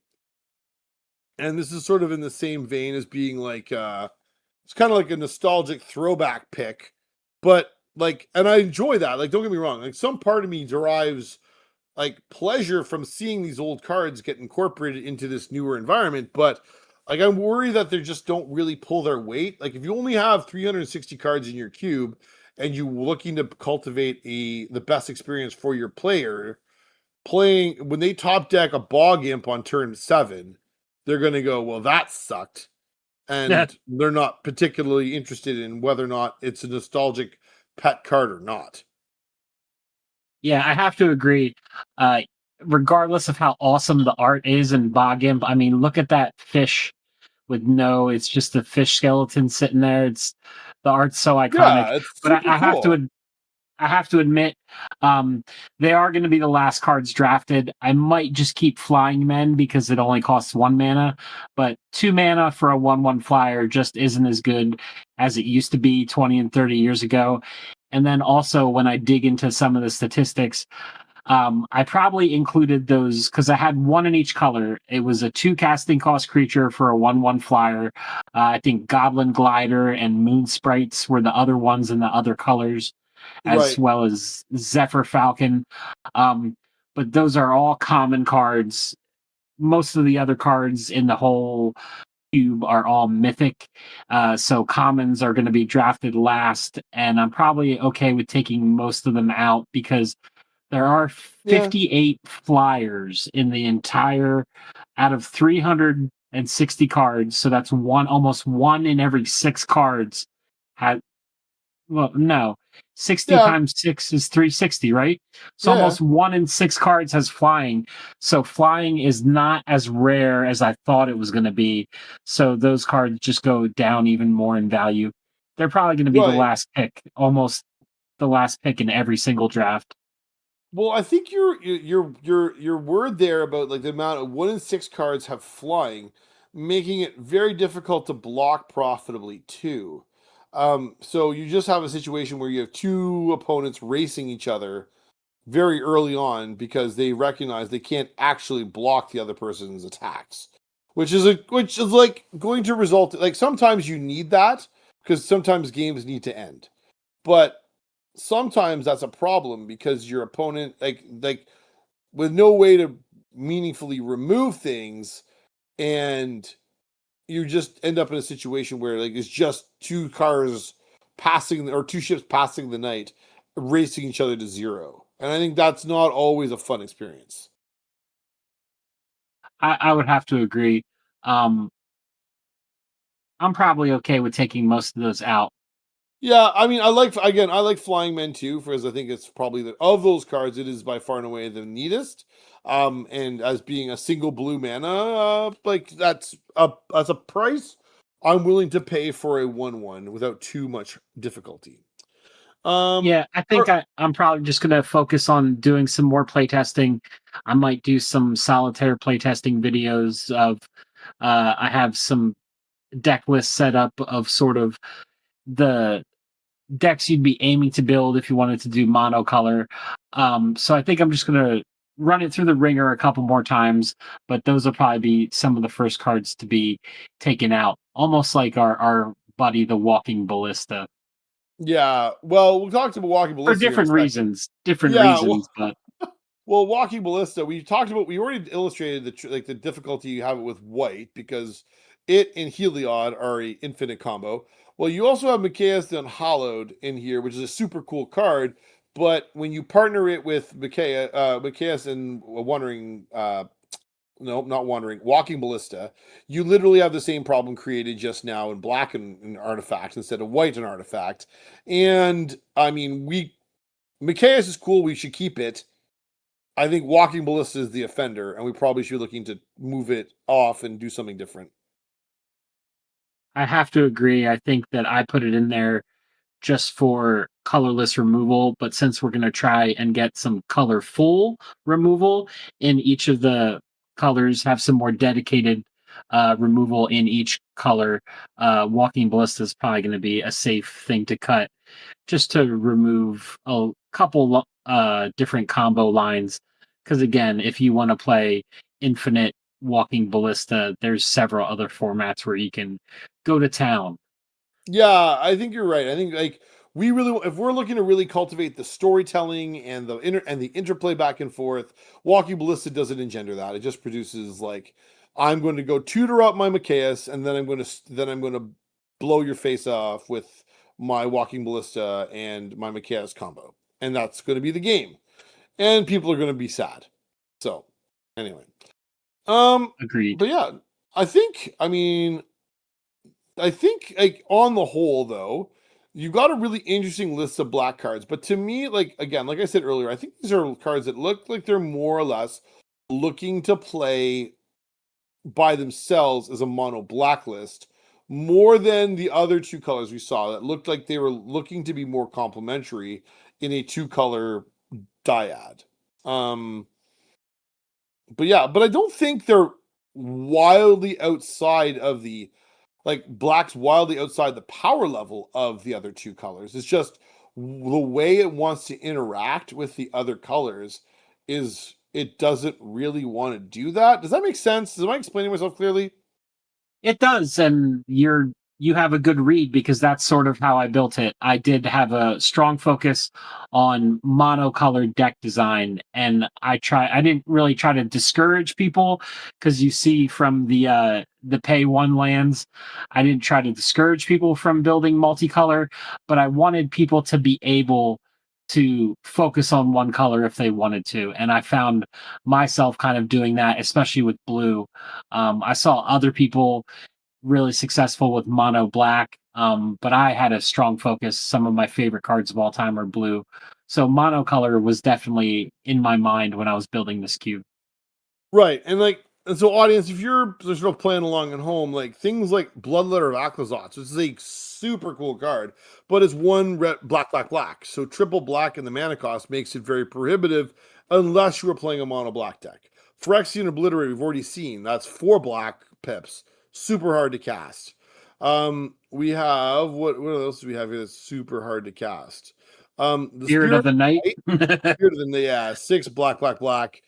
and this is sort of in the same vein as being like it's kind of like a nostalgic throwback pick, but like, and I enjoy that. Like, don't get me wrong. Like, some part of me derives like pleasure from seeing these old cards get incorporated into this newer environment, but like I'm worried that they just don't really pull their weight. Like, if you only have 360 cards in your cube and you're looking to cultivate the best experience for your player, playing when they top deck a Bog Imp on turn 7, they're going to go, well, that sucked, Yeah. and they're not particularly interested in whether or not it's a nostalgic pet card or not. Yeah, I have to agree. Uh, Regardless of how awesome the art is in Bogimp, I mean, look at that fish with it's just a fish skeleton sitting there. The art's so iconic. Yeah, it's But super cool. I have to admit, they are going to be the last cards drafted. I might just keep Flying Men because it only costs 1 mana, but 2 mana for a 1/1 flyer just isn't as good as it used to be 20 and 30 years ago. And then also, when I dig into some of the statistics, I probably included those because I had one in each color. It was a 2 casting cost creature for a 1/1 flyer. I think Goblin Glider and Moon Sprites were the other ones in the other colors, as Right. well as Zephyr Falcon. Um, but those are all common cards. Most of the other cards in the whole cube are all mythic. So commons are going to be drafted last. And I'm probably okay with taking most of them out because there are Yeah. 58 flyers in the entire out of 360 cards. So that's almost one in every 6 cards had well, no. 60 Yeah. times 6 is 360, right? So Yeah. almost 1 in 6 cards has flying. So flying is not as rare as I thought it was going to be. So those cards just go down even more in value. They're probably going to be the Right. last pick, almost the last pick in every single draft. Well, I think your word there about like the amount of 1 in 6 cards have flying, making it very difficult to block profitably too. So you just have a situation where you have two opponents racing each other very early on because they recognize they can't actually block the other person's attacks, which is like going to result like sometimes you need that because sometimes games need to end, but sometimes that's a problem because your opponent like with no way to meaningfully remove things, and you just end up in a situation where like it's just two cars passing or two ships passing the night racing each other to zero, and I think that's not always a fun experience. I would have to agree. Um, I'm probably okay with taking most of those out. Yeah, I mean, I like Flying Men too, for as I think it's probably the of those cards, it is by far and away the neatest. And as being a single blue mana, like that's a price I'm willing to pay for a 1/1 without too much difficulty. Um, Yeah, I think or- I'm probably just gonna focus on doing some more playtesting. I might do some solitaire playtesting videos of I have some deck lists set up of sort of the decks you'd be aiming to build if you wanted to do monocolor. So I think I'm just gonna run it through the ringer a couple more times, but those will probably be some of the first cards to be taken out. Almost like our buddy the Walking Ballista. yeah, well, we'll talk about Walking For Ballista here in a different second. reasons. Different Yeah, reasons, but well, Walking Ballista, we already illustrated like the difficulty you have it with white because it and Heliod are a infinite combo. Well, you also have Mikaeus the Unhallowed in here, which is a super cool card. But when you partner it with Mikaeus and Wandering, no, not Wandering, Walking Ballista, you literally have the same problem created just now in black and Artifact instead of white and Artifact. And I mean, Mikaeus is cool. We should keep it. I think Walking Ballista is the offender, and we probably should be looking to move it off and do something different. I have to agree. I think that I put it in there just for colorless removal, but since we're going to try and get some colorful removal in each of the colors, have some more dedicated removal in each color, Walking Ballista is probably going to be a safe thing to cut just to remove a couple different combo lines. Because again, if you want to play Infinite Walking Ballista, there's several other formats where you can go to town. Yeah, I think you're right. I think like we really, if we're looking to really cultivate the storytelling and the interplay back and forth, Walking Ballista doesn't engender that. It just produces like I'm going to go tutor up my Mikaeus, and then I'm going to blow your face off with my Walking Ballista and my Mikaeus combo, and that's going to be the game, and people are going to be sad. So anyway. Um, Agreed. but yeah, I think like on the whole though, you got a really interesting list of black cards. But to me, like again, like I said earlier, I think these are cards that look like they're more or less looking to play by themselves as a mono blacklist more than the other two colors we saw that looked like they were looking to be more complementary in a two color dyad. Um, but yeah, but I don't think they're wildly outside of the like black's wildly outside the power level of the other two colors. It's just the way it wants to interact with the other colors is it doesn't really want to do that. Does that make sense? Am I explaining myself clearly? It does, and you have a good read because that's sort of how I built it. I did have a strong focus on monocolored deck design, and I didn't really try to discourage people because you see from the pay one lands, I didn't try to discourage people from building multicolor, but I wanted people to be able to focus on one color if they wanted to. And I found myself kind of doing that, especially with blue. I saw other people really successful with mono black. But I had a strong focus. Some of my favorite cards of all time are blue. So monocolor was definitely in my mind when I was building this cube. Right. And so audience, if you're sort of playing along at home, like things like Bloodletter of Aclazotz, which is a super cool card, but it's one red, black, black, black. So triple black in the mana cost makes it very prohibitive unless you were playing a mono black deck. Phyrexian Obliterate, we've already seen. That's 4 black pips. Super hard to cast. We have what else do we have here that's super hard to cast? The Spirit of the Night. Spirit of the yeah, 6 black, black, black.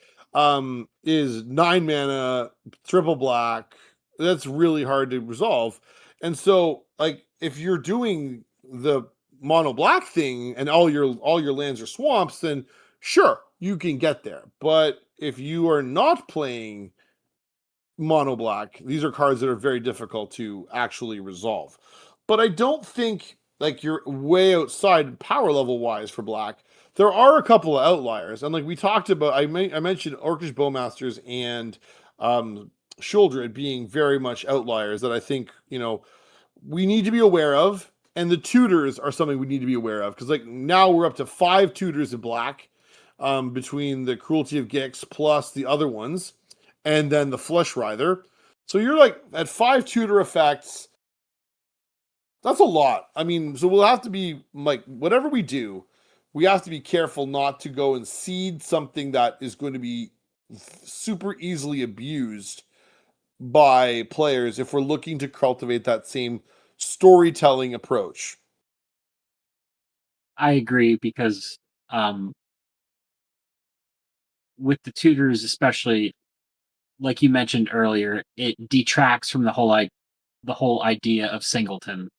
Is 9 mana, triple black. That's really hard to resolve. And so, like, if you're doing the mono black thing and all your lands are swamps, then sure, you can get there. But if you are not playing mono black, these are cards that are very difficult to actually resolve. But I don't think like you're way outside power level wise for black. There are a couple of outliers, and like we talked about, I mentioned Orcish Bowmasters and Shuldred being very much outliers that I think we need to be aware of, and the tutors are something we need to be aware of because like now we're up to 5 tutors in black, between the Cruelty of Gix plus the other ones, and then the Flesh Writher. So you're like at 5 tutor effects. That's a lot. I mean, so we'll have to be like, whatever we do, we have to be careful not to go and seed something that is going to be super easily abused by players if we're looking to cultivate that same storytelling approach. I agree because with the tutors, especially like you mentioned earlier, it detracts from the whole idea of Singleton.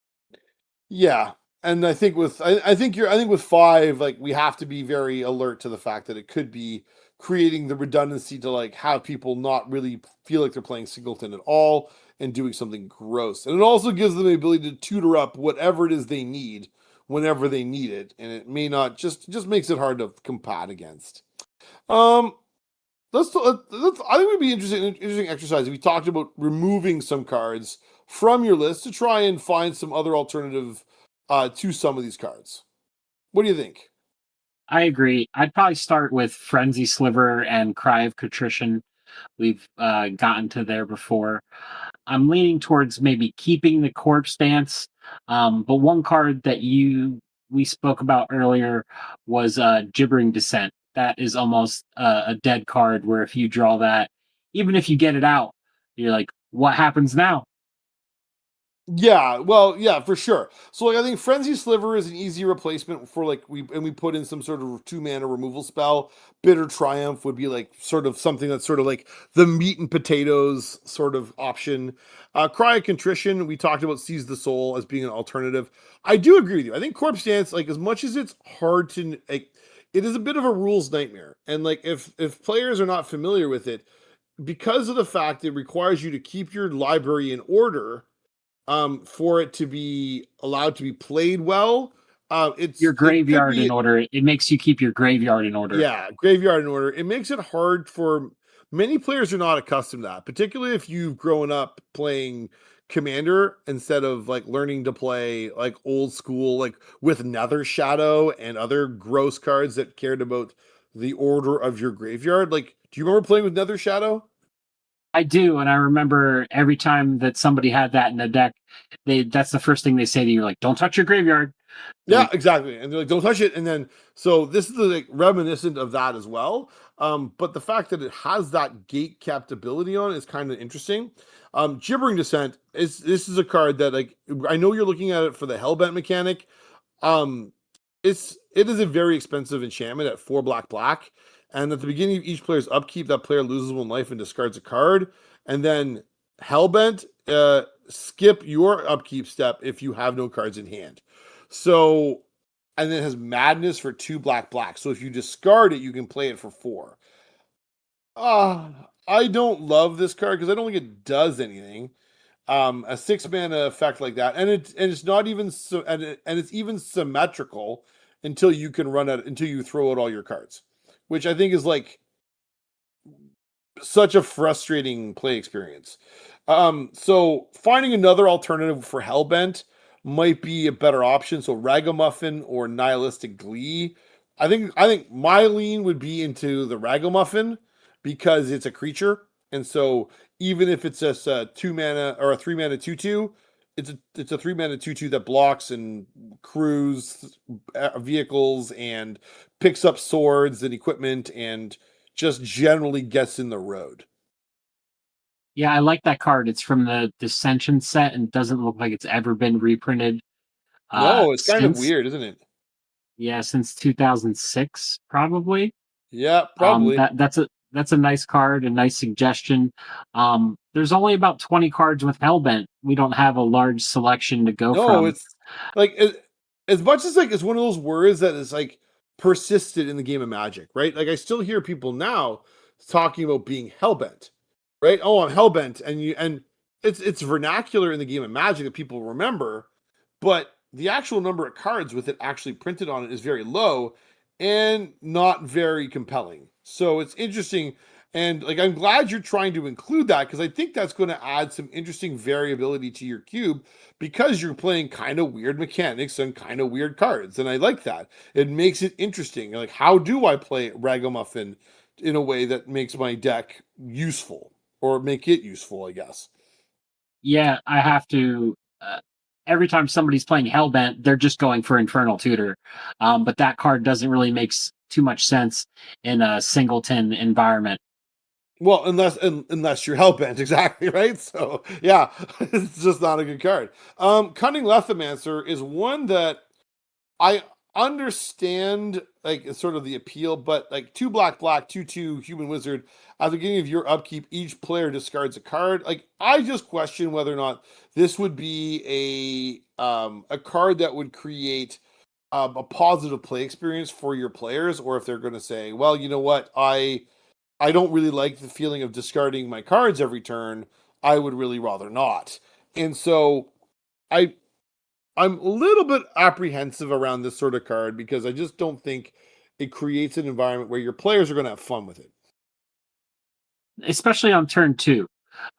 Yeah. And I think I think with 5, like we have to be very alert to the fact that it could be creating the redundancy to like have people not really feel like they're playing Singleton at all and doing something gross. And it also gives them the ability to tutor up whatever it is they need whenever they need it. And it may not just makes it hard to combat against. Um let's I think it would be interesting exercise if we talked about removing some cards from your list to try and find some other alternative to some of these cards. What do you think? I agree. I'd probably start with Frenzy Sliver and Cry of Contrition. We've gotten to there before. I'm leaning towards maybe keeping the Corpse Dance. But one card that we spoke about earlier was Gibbering Descent. That is almost a dead card where if you draw that, even if you get it out, you're like, what happens now? Yeah, well, yeah, for sure. So like I think Frenzy Sliver is an easy replacement for like we put in some sort of 2 mana removal spell. Bitter Triumph would be like sort of something that's sort of like the meat and potatoes sort of option. Cry of Contrition, we talked about Seize the Soul as being an alternative. I do agree with you. I think Corpse Dance, like as much as it's hard to like, it is a bit of a rules nightmare. And like if players are not familiar with it, because of the fact it requires you to keep your library in order for it to be allowed to be played well. Your It could graveyard be in order. It makes you keep your graveyard in order. yeah, graveyard in order. It makes it hard for many players are not accustomed to that, particularly if you've grown up playing Commander instead of like learning to play like old school, like with Nether Shadow and other gross cards that cared about the order of your graveyard. Like, do you remember playing with Nether Shadow? I do, and I remember every time that somebody had that in the deck, that's the first thing they say to you, like, "Don't touch your graveyard." Yeah, Like, exactly. And they're like, don't touch it. And then, so this is the, like, reminiscent of that as well. But the fact that it has that gate capped ability on it is kind of interesting. Gibbering Descent is this is a card that, like, I know you're looking at it for the Hellbent mechanic. Um, it is a very expensive enchantment at 4 black. And at the beginning of each player's upkeep, that player loses 1 life and discards a card. And then Hellbent, skip your upkeep step if you have no cards in hand. So, and then it has Madness for 2 black. So if you discard it, you can play it for 4. Uh, I don't love this card because I don't think it does anything. A 6 mana effect like that, and it's not even so, and it's even symmetrical until you can run out until you throw out all your cards, which I think is like such a frustrating play experience. So finding another alternative for Hellbent might be a better option. So Ragamuffin or Nihilistic Glee. I think my lean would be into the Ragamuffin because it's a creature, and so even if it's just a 2 mana or a 3 mana 2/2, it's a 3 mana 2/2 that blocks and crews vehicles and picks up swords and equipment and just generally gets in the road. yeah, I like that card. It's from the Dissension set and doesn't look like it's ever been reprinted No, it's kind of since. weird, isn't it? Yeah, since 2006, probably. Yeah, probably. That's a nice card, a nice suggestion. There's only about 20 cards with Hellbent. We don't have a large selection to go No, from. it's like as much as like it's one of those words that is like persisted in the game of Magic, right? Like I still hear people now talking about being hellbent, right? Oh, I'm hellbent, and it's vernacular in the game of Magic that people remember, but the actual number of cards with it actually printed on it is very low and not very compelling. So it's interesting. And like, I'm glad you're trying to include that because I think that's going to add some interesting variability to your cube because you're playing kind of weird mechanics and kind of weird cards. And I like that. It makes it interesting. Like, how do I play Ragamuffin in a way that makes my deck useful or make it useful, I guess? Yeah, I have to. Every time somebody's playing Hellbent, they're just going for Infernal Tutor. But that card doesn't really make too much sense in a Singleton environment. Well, unless you're hellbent, exactly right. So yeah, it's just not a good card. Cunning Lethomancer is one that I understand, like sort of the appeal, but like 2 black, 2/2 human wizard. At the beginning of your upkeep, each player discards a card. Like I just question whether or not this would be a card that would create a positive play experience for your players, or if they're going to say, well, you know what, I don't really like the feeling of discarding my cards every turn. I would really rather not. And so I I'm a little bit apprehensive around this sort of card because I just don't think it creates an environment where your players are going to have fun with it. Especially on turn two.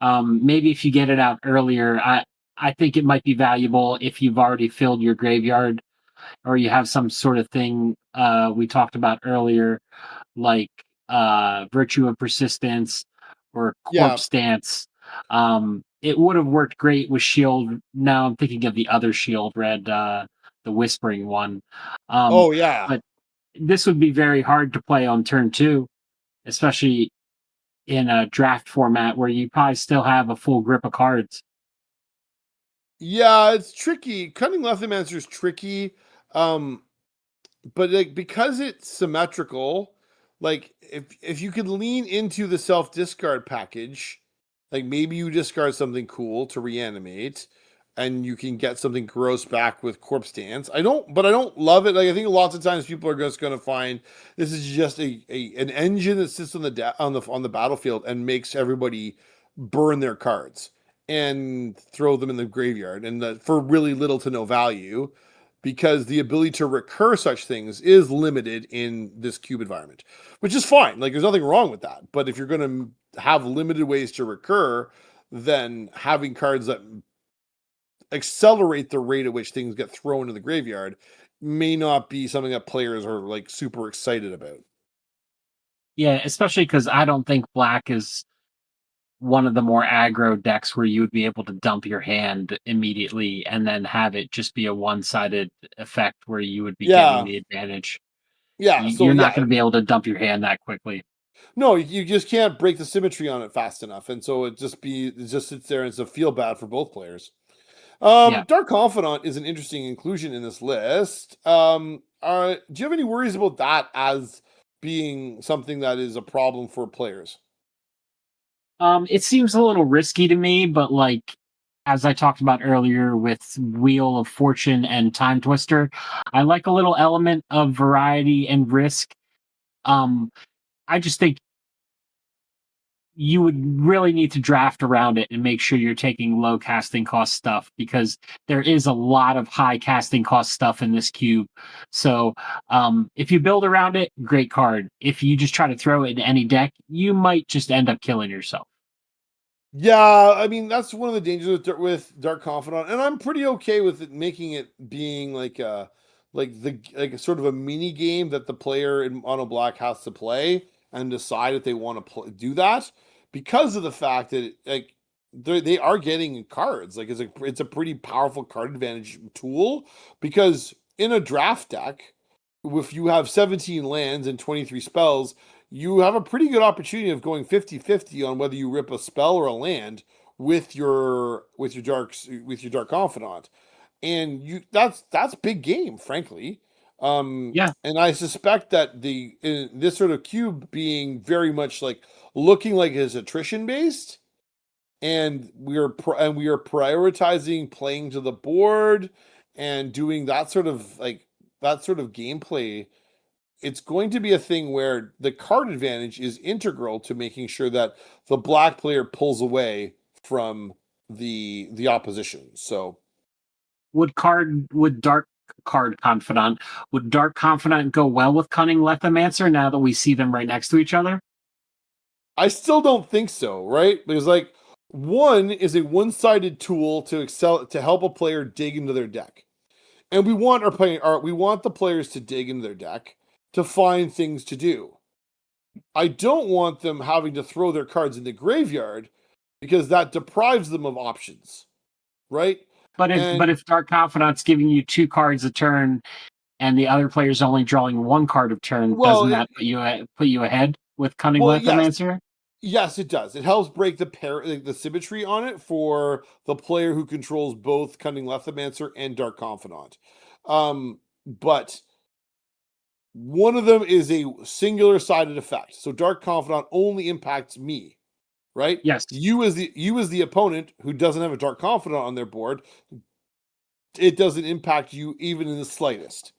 Maybe if you get it out earlier, I think it might be valuable if you've already filled your graveyard or you have some sort of thing we talked about earlier, like Virtue of Persistence or Yeah. Corpse Dance. It would have worked great with Shield. Now I'm thinking of the other Shield Red, the Whispering one. Um, Oh yeah. but this would be very hard to play on turn two, especially in a draft format where you probably still have a full grip of cards. Yeah, it's tricky. Cunning Lethomancer is tricky. Um, but like because it's symmetrical, like if you could lean into the self discard package, like maybe you discard something cool to reanimate, and you can get something gross back with Corpse Dance. I don't love it. Like I think lots of times people are just going to find this is just an engine that sits on on the battlefield and makes everybody burn their cards and throw them in the graveyard, and for really little to no value. because the ability to recur such things is limited in this cube environment, which is fine. Like there's nothing wrong with that. But if you're going to have limited ways to recur, then having cards that accelerate the rate at which things get thrown in the graveyard may not be something that players are like super excited about. Yeah, especially because I don't think black is one of the more aggro decks where you would be able to dump your hand immediately and then have it just be a one-sided effect where you would be getting Yeah. the advantage. Yeah. So You're not yeah, going to be able to dump your hand that quickly. no, you just can't break the symmetry on it fast enough, and so it just sits there and it's a feel bad for both players. Yeah. Dark Confidant is an interesting inclusion in this list. Do you have any worries about that as being something that is a problem for players? It seems a little risky to me, but like as I talked about earlier with Wheel of Fortune and Time Twister, I like a little element of variety and risk. Um, I just think you would really need to draft around it and make sure you're taking low casting cost stuff because there is a lot of high casting cost stuff in this cube. So if you build around it, great card. If you just try to throw it in any deck, you might just end up killing yourself. Yeah, I mean that's one of the dangers with Dark Confidant, and I'm pretty okay with it making it being like a sort of a mini game that the player in Mono Black has to play and decide if they want to do that because of the fact that like they are getting cards. Like it's a pretty powerful card advantage tool because in a draft deck, if you have 17 lands and 23 spells, you have a pretty good opportunity of going 50-50 on whether you rip a spell or a land with your dark confidant. And you that's big game, frankly. Yeah. And I suspect that this sort of cube being very much like looking like it's attrition based, and we are prioritizing playing to the board and doing that sort of gameplay. It's going to be a thing where the card advantage is integral to making sure that the black player pulls away from the opposition. So Would Dark Confidant go well with Cunning Lethomancer now that we see them right next to each other? I still don't think so, right? Because like one is a one-sided tool to help a player dig into their deck. And we want the players to dig into their deck to find things to do. I don't want them having to throw their cards in the graveyard because that deprives them of options, right? But And if Dark Confidant's giving you two cards a turn and the other player's only drawing one card of turn, well, doesn't that put you ahead with Cunning yes, Lethomancer? yes, it does. It helps break the symmetry on it for the player who controls both Cunning Lethomancer and Dark Confidant. But one of them is a singular sided effect. So Dark Confidant only impacts me, right? Yes. You as the opponent who doesn't have a Dark Confidant on their board, it doesn't impact you even in the slightest,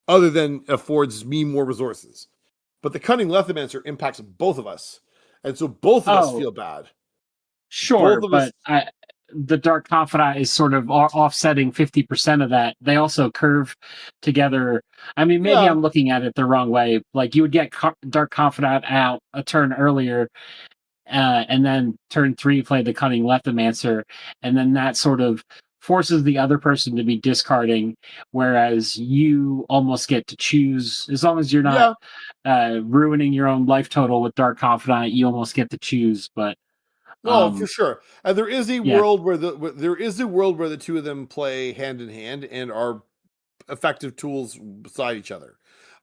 other than affords me more resources. But the Cunning Lethomancer impacts both of us. And so both of us Oh, feel bad. Both sure, of us but the Dark Confidant is sort of offsetting 50% of that. They also curve together. I mean, maybe yeah, I'm looking at it the wrong way. Like you would get Dark Confidant out a turn earlier, and then turn three play the Cunning Lethomancer, and then that sort of forces the other person to be discarding, whereas you almost get to choose as long as you're not yeah. ruining your own life total with Dark Confidant. You almost get to choose, but No, for um, sure. And yeah, there is a world where the two of them play hand in hand and are effective tools beside each other.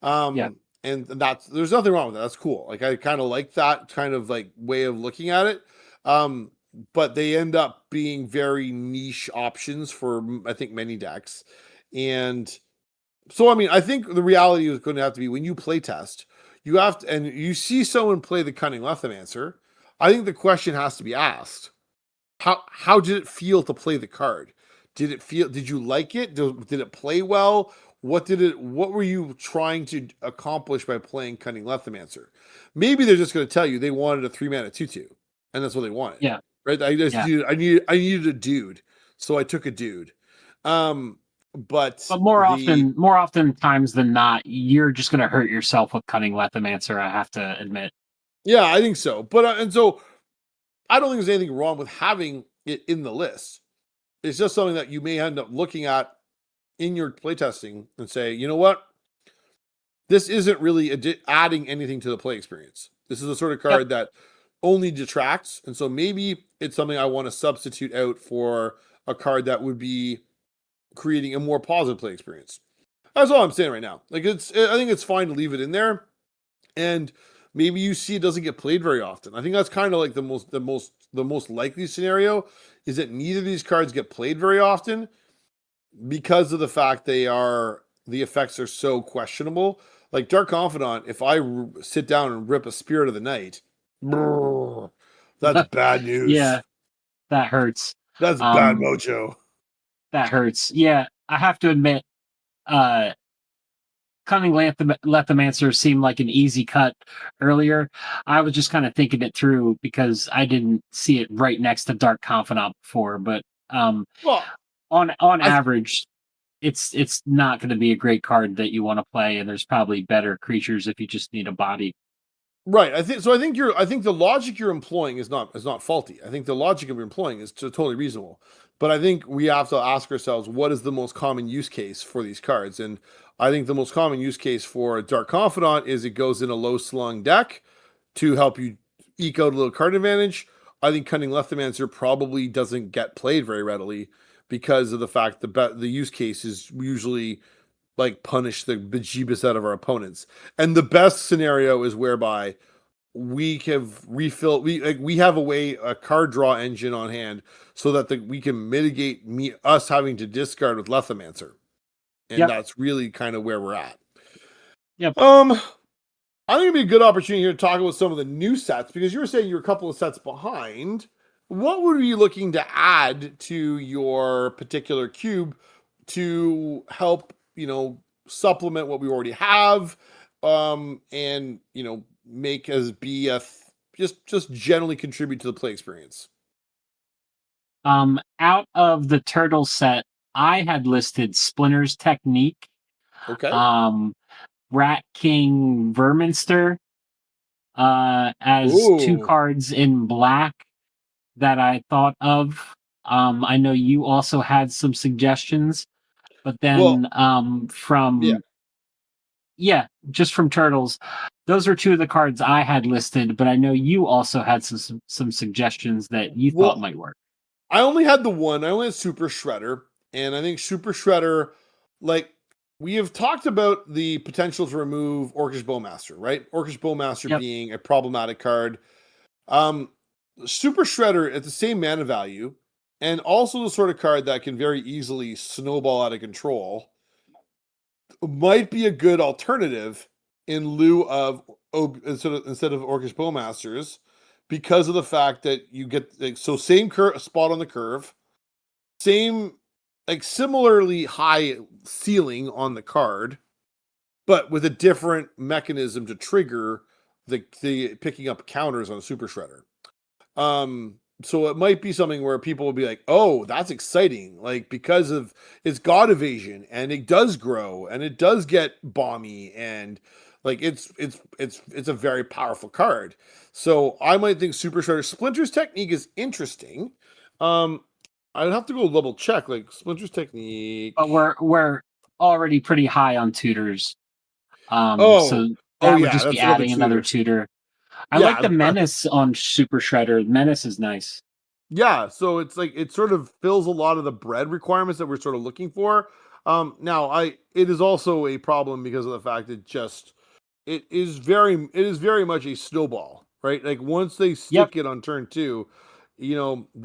yeah. And that's there's nothing wrong with that. That's cool. Like I kind of like that kind of like way of looking at it. Um, but they end up being very niche options for I think many decks. And so I mean, I think the reality is going to have to be when you play test, you have to and you see someone play the Cunning Lethomancer. I think the question has to be asked how did it feel to play the card? Did you like it? Did it play well? What were you trying to accomplish by playing Cunning Lethomancer? Maybe they're just going to tell you they wanted a 3-mana 2/2, and that's what they wanted. Yeah, Right? yeah. I needed a dude, so I took a dude. Um but But the more often times than not, you're just going to hurt yourself with cunning Lethomancer. I have to admit. yeah, I think so. But and so I don't think there's anything wrong with having it in the list. It's just something that you may end up looking at in your playtesting and say, you know what, this isn't really adding anything to the play experience. This is a sort of Yep. card that only detracts, and so maybe it's something I want to substitute out for a card that would be creating a more positive play experience. That's all I'm saying right now. Like I think it's fine to leave it in there, and maybe you see it doesn't get played very often. I think that's kind of like the most likely scenario is that neither of these cards get played very often because of the fact the effects are so questionable. Like Dark Confidant, if I sit down and rip a Spirit of the Night, brrr, that's bad news. Yeah, that hurts. That's bad Um, mojo. that hurts. Yeah, I have to admit, uh, Cunning Lethomancer seemed like an easy cut earlier. I was just kind of thinking it through because I didn't see it right next to Dark Confidant before. But Well, on I average, it's not going to be a great card that you want to play, and there's probably better creatures if you just need a body. right. I think so. I think the logic you're employing is not faulty. I think the logic you're employing is totally reasonable. But I think we have to ask ourselves what is the most common use case for these cards, and I think the most common use case for Dark Confidant is it goes in a low slung deck to help you eke out a little card advantage. I think Cunning Lethomancer probably doesn't get played very readily because of the fact the use case is usually like punish the bejeebus out of our opponents. And the best scenario is whereby we have refilled we have a card draw engine on hand so that we can mitigate us having to discard with Lethomancer. And Yep. that's really kind of where we're at. Yep. I think it'd be a good opportunity here to talk about some of the new sets because you were saying you're a couple of sets behind. What would you be looking to add to your particular cube to help, supplement what we already have, and make us be just generally contribute to the play experience? Out of the turtle set, I had listed Splinter's Technique, Okay. um, Rat King Verminster, as two Ooh. cards in black that I thought of. I know you also had some suggestions, but Well, then yeah. from yeah, just from Turtles, those are two of the cards I had listed. But I know you also had some suggestions that you thought Well, might work. I only had the one. I only had Super Shredder, and I think Super Shredder, like we have talked about the potential to remove Orcish Bowmaster, right? Orcish Bowmaster Yep. being a problematic card. Um, Super Shredder at the same mana value, and also the sort of card that can very easily snowball out of control, might be a good alternative in lieu of instead of Orcish Bowmasters, because of the fact that you get so same spot on the curve, same similarly high ceiling on the card, but with a different mechanism to trigger the picking up counters on a Super Shredder. So it might be something where people will be like, "Oh, that's exciting!" Like because of its God evasion, and it does grow, and it does get bomby, and like it's a very powerful card. So I might think Super Shredder Splinter's Technique is interesting. Um, I'd have to go double check. Like Splinter's But Technique. we're already pretty high on tutors. Oh, So oh that would yeah, just be that's another adding another tutor. tutor. I like Yeah, the menace on Super Shredder. Menace is nice. yeah, so it's like it sort of fills a lot of the bread requirements that we're sort of looking for. Now it is also a problem because of the fact that it is very much a snowball, right? Like once they Yep. stick it on turn two,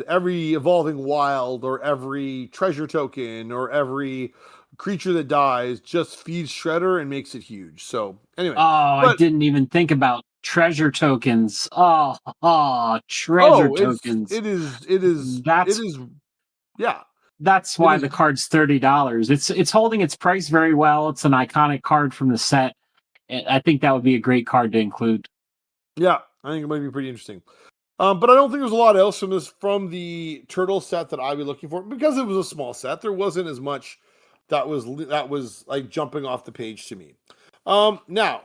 every evolving wild or every treasure token or every creature that dies just feeds Shredder and makes it huge. So Oh, anyway, I but didn't even think about treasure tokens. Treasure oh, tokens. it That's is yeah, that's it why is the card's $30. It's holding its price very well. It's an iconic card from the set. I think that would be a great card to include. yeah, I think it might be pretty interesting. But I don't think there's a lot else from the turtle set that I'd be looking for because it was a small set. There wasn't as much that was like jumping off the page to me. Now,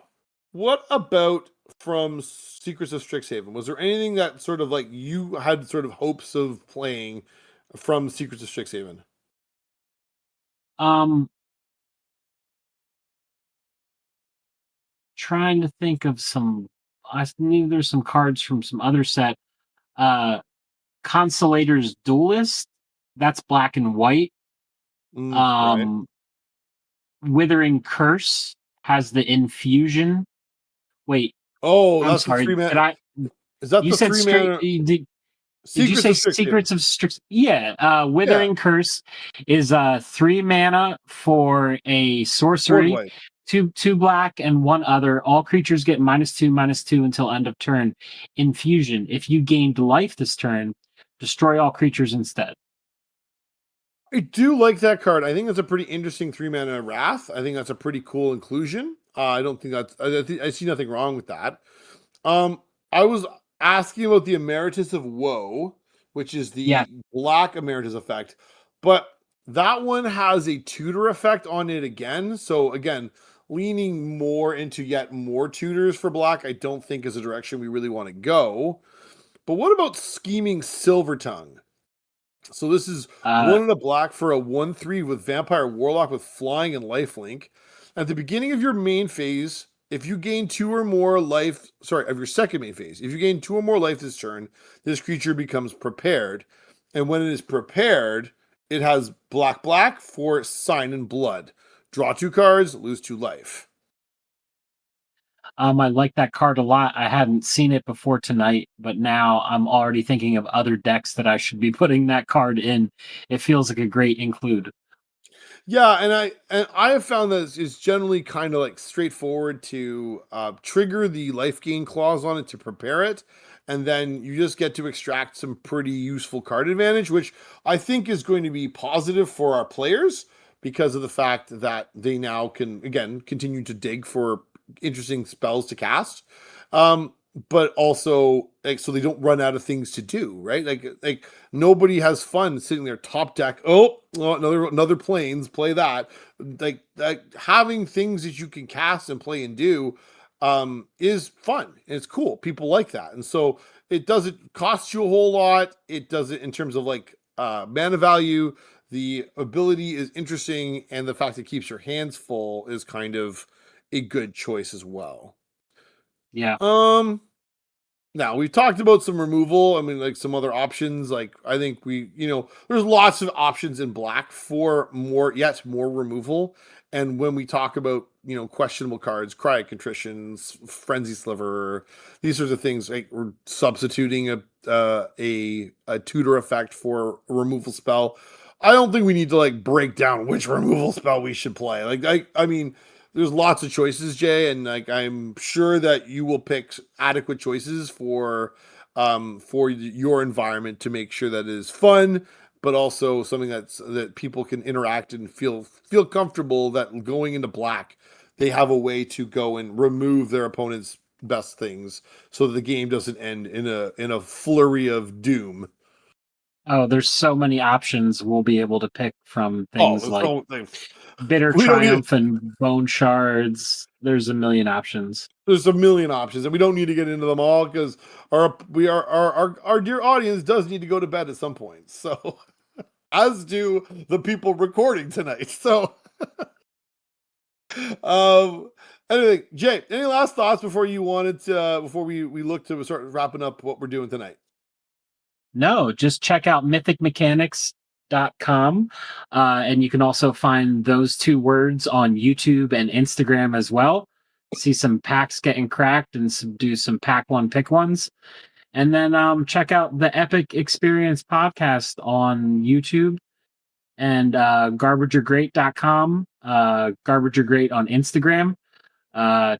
what about from Secrets of Strixhaven? Was there anything that sort of like you had sort of hopes of playing from Secrets of Strixhaven? Um, trying to think of some. I think there's some cards from some other set. Uh, Consolator's Duelist. That's black and white. Right. Um, Withering Curse has the infusion. Wait, Oh, I'm that's the sorry. three man. Did I? Is that You the said three straight. man Did you Secrets say of Strixhaven? Secrets of Strix? Yeah, Yeah, Withering Curse is 3 mana for a board sorcery, wipe. two black and one other. All creatures get -2/-2 until end of turn. Infusion. If you gained life this turn, destroy all creatures instead. I do like that card. I think that's a pretty interesting 3 mana Wrath. I think that's a pretty cool inclusion. I don't think that's. I see nothing wrong with that. I was asking about the Emeritus of Woe, which is Yeah, the black Emeritus effect, but that one has a tutor effect on it again. So again, leaning more into yet more tutors for black, I don't think is a direction we really want to go. But what about Scheming Silver Tongue? So this is uh, 1 and a black for a 1/3 with Vampire Warlock with flying and lifelink. At the beginning of your main phase, if you gain 2 or more life, sorry, of your second main phase, if you gain 2 or more life this turn, this creature becomes prepared. And when it is prepared, it has black for Sign and Blood. Draw 2 cards, lose 2 life. I like that card a lot. I hadn't seen it before tonight, but now I'm already thinking of other decks that I should be putting that card in. It feels like a great include. Yeah, and I have found that it's generally kind of like straightforward to trigger the life gain clause on it to prepare it, and then you just get to extract some pretty useful card advantage, which I think is going to be positive for our players because of the fact that they now can again continue to dig for interesting spells to cast. Um, but also like so they don't run out of things to do, right? Like nobody has fun sitting there top deck. Oh, another planes, play that. Like having things that you can cast and play and do is fun. It's cool. People like that. And so it doesn't cost you a whole lot. It does it in terms of like mana value. The ability is interesting, and the fact it keeps your hands full is kind of a good choice as well. Yeah. Um Now we've talked about some removal. I mean, like some other options. Like I think there's lots of options in black for more removal. And when we talk about questionable cards, Cry Contritions, Frenzy Sliver, these sorts of things, like we're substituting a tutor effect for a removal spell. I don't think we need to like break down which removal spell we should play. Like I mean, there's lots of choices, Jay, and like I'm sure that you will pick adequate choices for your environment to make sure that it is fun, but also something that people can interact and feel comfortable that going into black, they have a way to go and remove their opponent's best things so that the game doesn't end in a flurry of doom. Oh, there's so many options we'll be able to pick from Oh, things that's the like whole thing. Bitter We don't need Triumph and Bone Shards. There's a million options. There's a million options, and we don't need to get into them all because our dear audience does need to go to bed at some point. So, as do the people recording tonight. So, um, anyway, Jay, any last thoughts before you wanted to before we look to start wrapping up what we're doing tonight? No, just check out mythicmechanics.com. And you can also find those two words on YouTube and Instagram as well. See some packs getting cracked and do some pack one pick ones. And then check out the Epic Experience podcast on YouTube and garbagergreat.com, garbagergreat on Instagram.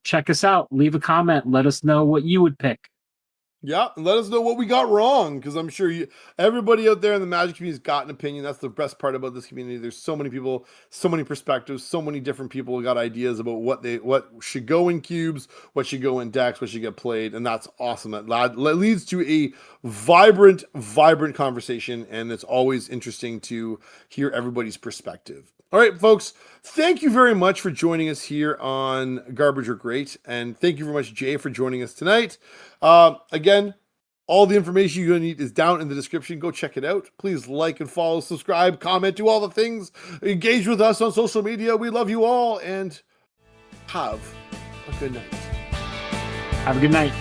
Check us out. Leave a comment. Let us know what you would pick. Yeah, and let us know what we got wrong, because I'm sure everybody out there in the Magic community has got an opinion. That's the best part about this community. There's so many people, so many perspectives, so many different people got ideas about what should go in cubes, what should go in decks, what should get played, and that's awesome. That leads to a vibrant conversation, and it's always interesting to hear everybody's perspective. All right, folks, thank you very much for joining us here on Garbage or Great, and thank you very much, Jay, for joining us tonight. Again, all the information you're going to need is down in the description. Go check it out. Please like and follow, subscribe, comment, do all the things. Engage with us on social media. We love you all, and have a good night. Have a good night.